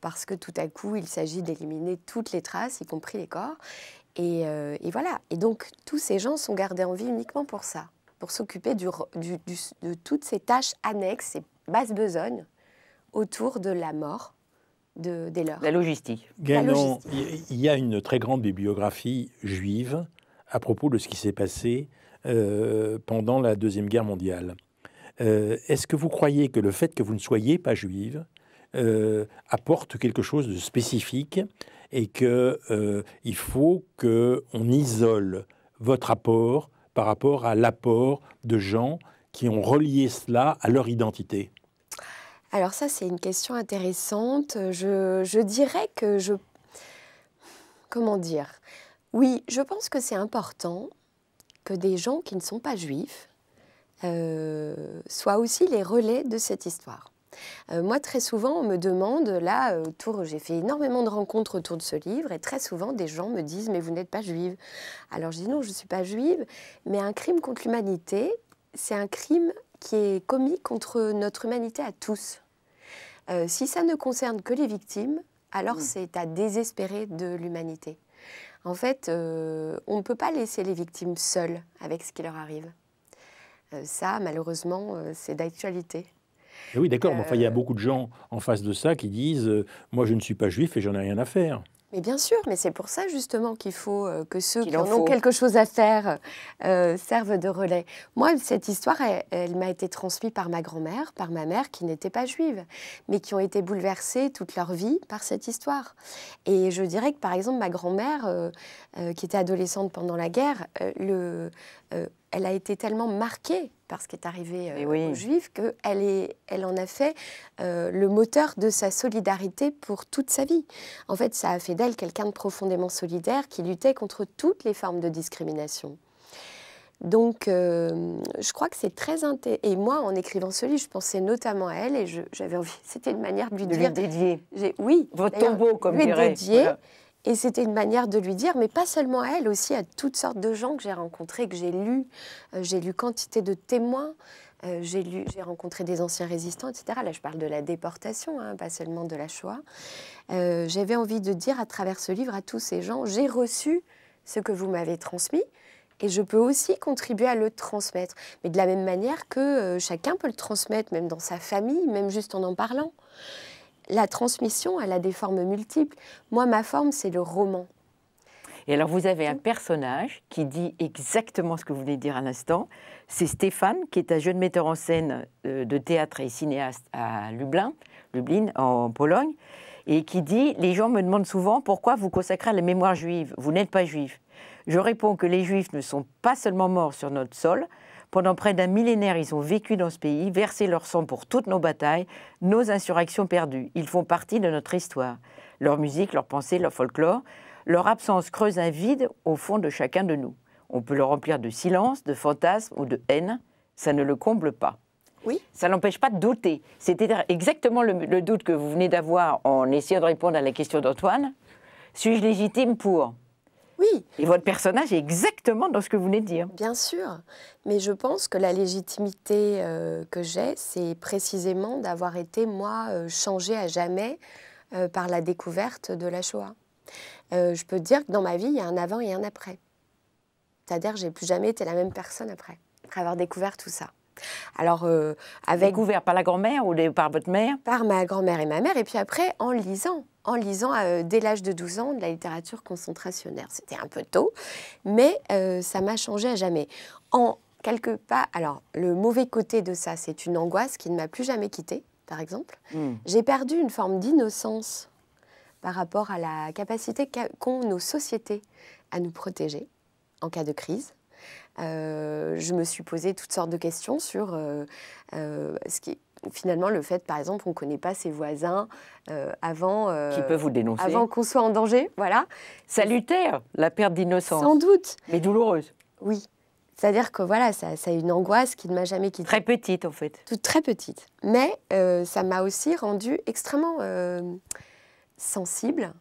parce que tout à coup, il s'agit d'éliminer toutes les traces, y compris les corps. Et voilà. Et donc, tous ces gens sont gardés en vie uniquement pour ça, pour s'occuper de toutes ces tâches annexes, ces basses besognes, autour de la mort des leurs. La logistique. Guénon, il y a une très grande bibliographie juive à propos de ce qui s'est passé pendant la Deuxième Guerre mondiale. Est-ce que vous croyez que le fait que vous ne soyez pas juive apporte quelque chose de spécifique et qu'il faut qu'on isole votre apport par rapport à l'apport de gens qui ont relié cela à leur identité ? Alors ça, c'est une question intéressante. Je dirais que comment dire ? Oui, je pense que c'est important que des gens qui ne sont pas juifs soient aussi les relais de cette histoire. Moi, très souvent, on me demande, là, j'ai fait énormément de rencontres autour de ce livre, et très souvent, des gens me disent « mais vous n'êtes pas juive ». Alors je dis « non, je ne suis pas juive », mais un crime contre l'humanité, c'est un crime qui est commis contre notre humanité à tous. Si ça ne concerne que les victimes, alors c'est à désespérer de l'humanité. En fait, on ne peut pas laisser les victimes seules avec ce qui leur arrive. Ça, malheureusement, c'est d'actualité. Et oui, d'accord, mais enfin, il y a beaucoup de gens en face de ça qui disent « moi, je ne suis pas juif et j'en ai rien à faire ». Mais bien sûr, mais c'est pour ça justement qu'il faut que ceux qui en ont quelque chose à faire servent de relais. Moi, cette histoire, elle m'a été transmise par ma grand-mère, par ma mère, qui n'était pas juive, mais qui ont été bouleversées toute leur vie par cette histoire. Et je dirais que, par exemple, ma grand-mère, qui était adolescente pendant la guerre, elle a été tellement marquée par ce qui est arrivé aux Juifs qu'elle en a fait le moteur de sa solidarité pour toute sa vie. En fait, ça a fait d'elle quelqu'un de profondément solidaire qui luttait contre toutes les formes de discrimination. Donc, je crois que c'est très intéressant. Et moi, en écrivant ce livre, je pensais notamment à elle et j'avais envie. C'était une manière de lui dire. De lui dédier. Oui. Votre tombeau, comme lui dirait. Dédié. Voilà. Et c'était une manière de lui dire, mais pas seulement à elle, aussi à toutes sortes de gens que j'ai rencontrés, que j'ai lus. J'ai lu quantité de témoins. J'ai rencontré des anciens résistants, etc. Là, je parle de la déportation, hein, pas seulement de la Shoah. J'avais envie de dire à travers ce livre à tous ces gens, j'ai reçu ce que vous m'avez transmis et je peux aussi contribuer à le transmettre. Mais de la même manière que chacun peut le transmettre, même dans sa famille, même juste en parlant. La transmission, elle a des formes multiples. Moi, ma forme, c'est le roman. Et alors, vous avez un personnage qui dit exactement ce que vous venez de dire à l'instant. C'est Stéphane, qui est un jeune metteur en scène de théâtre et cinéaste à Lublin, en Pologne, et qui dit « Les gens me demandent souvent pourquoi vous consacrez à la mémoire juive. Vous n'êtes pas juif. Je réponds que les juifs ne sont pas seulement morts sur notre sol. Pendant près d'un millénaire, ils ont vécu dans ce pays, versé leur sang pour toutes nos batailles, nos insurrections perdues. Ils font partie de notre histoire. Leur musique, leur pensée, leur folklore. Leur absence creuse un vide au fond de chacun de nous. On peut le remplir de silence, de fantasmes ou de haine. Ça ne le comble pas. Oui. Ça n'empêche pas de douter. C'était exactement le doute que vous venez d'avoir en essayant de répondre à la question d'Antoine. Suis-je légitime pour ? Oui. Et votre personnage est exactement dans ce que vous venez de dire. Bien sûr, mais je pense que la légitimité que j'ai, c'est précisément d'avoir été, moi, changée à jamais par la découverte de la Shoah. Je peux te dire que dans ma vie, il y a un avant et un après. C'est-à-dire que je n'ai plus jamais été la même personne après avoir découvert tout ça. Alors, Découvert par la grand-mère ou par votre mère ? Par ma grand-mère et ma mère, et puis après, en lisant dès l'âge de 12 ans de la littérature concentrationnaire. C'était un peu tôt, mais ça m'a changée à jamais. En quelque part, alors, le mauvais côté de ça, c'est une angoisse qui ne m'a plus jamais quittée, par exemple. J'ai perdu une forme d'innocence par rapport à la capacité qu'ont nos sociétés à nous protéger en cas de crise. Je me suis posé toutes sortes de questions sur finalement le fait, par exemple, on ne connaît pas ses voisins avant... qui peuvent vous dénoncer. Avant qu'on soit en danger, voilà. Salutaire, la perte d'innocence. Sans doute. Mais douloureuse. Oui. C'est-à-dire que voilà, ça a une angoisse qui ne m'a jamais quittée. Très petite, en fait. Toute très petite. Mais ça m'a aussi rendue extrêmement sensible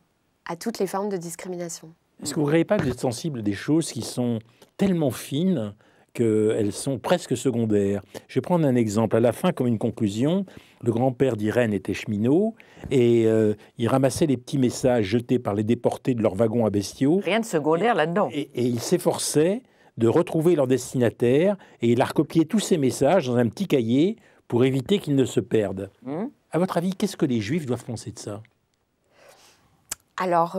à toutes les formes de discrimination. Est-ce que vous ne croyez pas que vous êtes sensible à des choses qui sont tellement fines qu'elles sont presque secondaires? Je vais prendre un exemple. À la fin, comme une conclusion, le grand-père d'Irène était cheminot et il ramassait les petits messages jetés par les déportés de leur wagon à bestiaux. Rien de secondaire là-dedans. Et il s'efforçait de retrouver leur destinataire et il a recopié tous ces messages dans un petit cahier pour éviter qu'ils ne se perdent. À votre avis, qu'est-ce que les Juifs doivent penser de ça? Alors,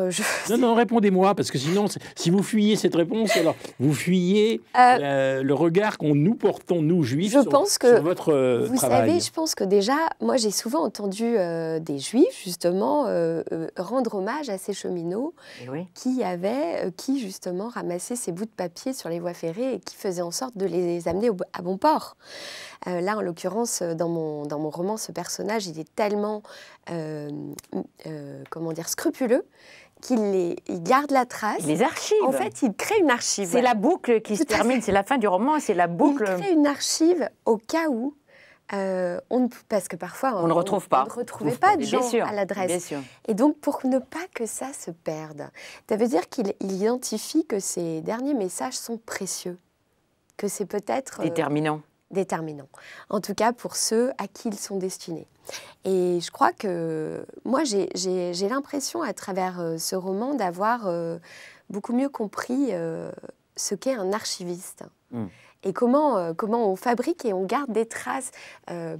Non, répondez-moi, parce que sinon, si vous fuyez cette réponse, alors vous fuyez le regard qu'on nous portons, nous, Juifs, sur votre travail. Vous savez, je pense que déjà, moi, j'ai souvent entendu des Juifs, justement, rendre hommage à ces cheminots qui, justement, ramassaient ces bouts de papier sur les voies ferrées et qui faisaient en sorte de les amener à bon port. Là, en l'occurrence, dans mon roman, ce personnage, il est tellement, scrupuleux qu'il garde la trace. Les archives. En fait, il crée une archive. C'est la boucle qui se termine, c'est la fin du roman, c'est la boucle. Il crée une archive au cas où, parce que parfois, on ne retrouve pas. On ne retrouvait pas de gens à l'adresse. Bien sûr. Et donc, pour ne pas que ça se perde, ça veut dire qu'il identifie que ces derniers messages sont précieux, que c'est peut-être... Déterminant. En tout cas, pour ceux à qui ils sont destinés. Et je crois que moi, j'ai l'impression, à travers ce roman, d'avoir beaucoup mieux compris ce qu'est un archiviste. Et comment on fabrique et on garde des traces,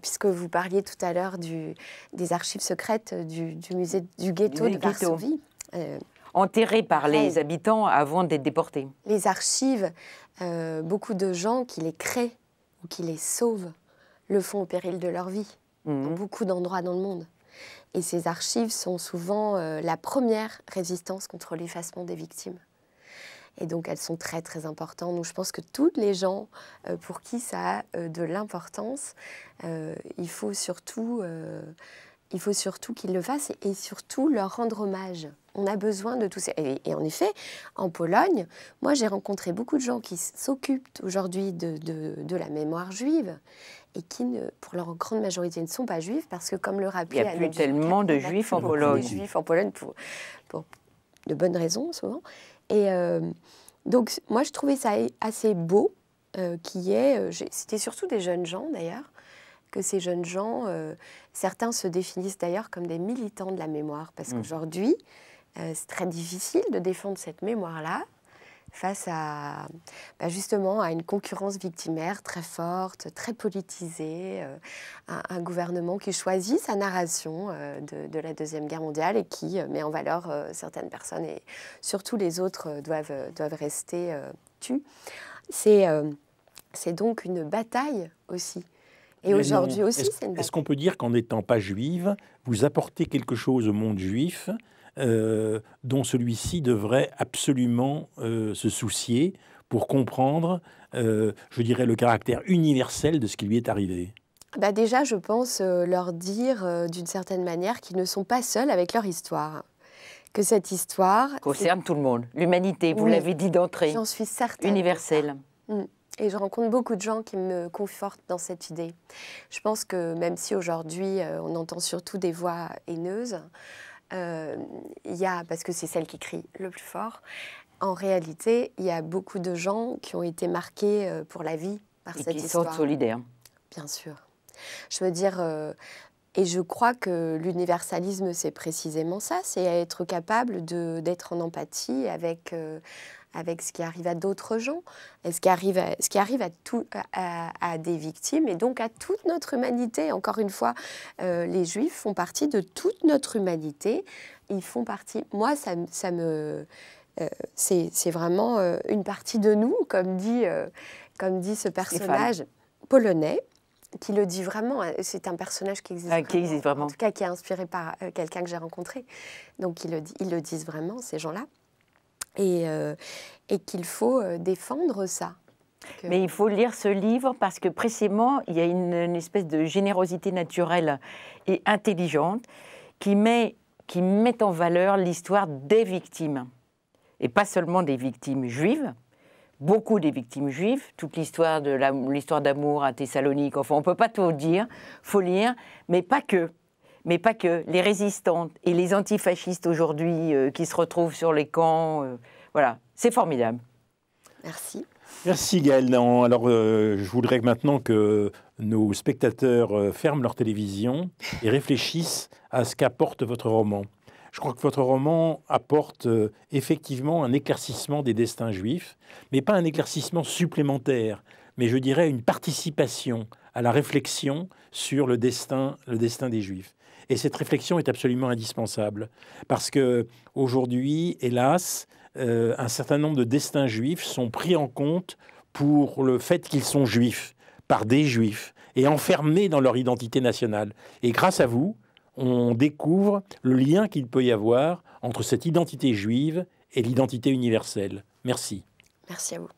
puisque vous parliez tout à l'heure des archives secrètes du musée du ghetto de Varsovie. Enterrés par les habitants avant d'être déportés. Les archives, beaucoup de gens qui les créent ou qui les sauvent, le font au péril de leur vie, dans beaucoup d'endroits dans le monde. Et ces archives sont souvent la première résistance contre l'effacement des victimes. Et donc, elles sont très, très importantes. Donc, je pense que toutes les gens pour qui ça a de l'importance, il faut surtout qu'ils le fassent et surtout leur rendre hommage. On a besoin de tout ça. Et en effet, en Pologne, moi, j'ai rencontré beaucoup de gens qui s'occupent aujourd'hui de la mémoire juive et qui, pour leur grande majorité, ne sont pas juifs parce que, comme le rappelait... Il n'y a plus tellement de juifs en Pologne. Il y a des juifs en Pologne pour de bonnes raisons, souvent. Et donc, moi, je trouvais ça assez beau, c'était surtout des jeunes gens, d'ailleurs, que ces jeunes gens, certains se définissent d'ailleurs comme des militants de la mémoire, parce qu'aujourd'hui, c'est très difficile de défendre cette mémoire-là face à, justement, à une concurrence victimaire très forte, très politisée, un gouvernement qui choisit sa narration de la Deuxième Guerre mondiale et qui met en valeur certaines personnes et surtout les autres doivent rester tues. C'est donc une bataille aussi. Et aujourd'hui aussi, c'est une bataille. Est-ce qu'on peut dire qu'en n'étant pas juive, vous apportez quelque chose au monde juif dont celui-ci devrait absolument se soucier pour comprendre, je dirais, le caractère universel de ce qui lui est arrivé? Déjà, je pense leur dire d'une certaine manière qu'ils ne sont pas seuls avec leur histoire, que cette histoire concerne tout le monde. L'humanité, vous l'avez dit d'entrée. J'en suis certaine. Universelle. Et je rencontre beaucoup de gens qui me confortent dans cette idée. Je pense que même si aujourd'hui on entend surtout des voix haineuses, il y a, parce que c'est celle qui crie le plus fort, en réalité, il y a beaucoup de gens qui ont été marqués pour la vie par cette histoire. Et qui sont solidaires. Bien sûr. Je veux dire, et je crois que l'universalisme, c'est précisément ça, c'est être capable d'être en empathie avec ce qui arrive à d'autres gens, et ce qui arrive à des victimes, et donc à toute notre humanité. Encore une fois, les Juifs font partie de toute notre humanité. Ils font partie... Moi, c'est vraiment une partie de nous, comme dit ce personnage polonais, qui le dit vraiment. C'est un personnage qui existe, vraiment. En tout cas, qui est inspiré par quelqu'un que j'ai rencontré. Donc, ils le disent vraiment, ces gens-là. Et qu'il faut défendre ça. Mais il faut lire ce livre parce que précisément, il y a une espèce de générosité naturelle et intelligente qui met en valeur l'histoire des victimes. Et pas seulement des victimes juives, beaucoup des victimes juives, toute l'histoire d'amour à Thessalonique, enfin on ne peut pas tout dire, il faut lire, mais pas que. Les résistantes et les antifascistes aujourd'hui qui se retrouvent sur les camps, voilà, c'est formidable. Merci. Merci Gaëlle. Alors je voudrais maintenant que nos spectateurs ferment leur télévision et réfléchissent à ce qu'apporte votre roman. Je crois que votre roman apporte effectivement un éclaircissement des destins juifs, mais pas un éclaircissement supplémentaire, mais je dirais une participation à la réflexion sur le destin des Juifs. Et cette réflexion est absolument indispensable, parce que aujourd'hui, hélas, un certain nombre de destins juifs sont pris en compte pour le fait qu'ils sont juifs, par des juifs, et enfermés dans leur identité nationale. Et grâce à vous, on découvre le lien qu'il peut y avoir entre cette identité juive et l'identité universelle. Merci. Merci à vous.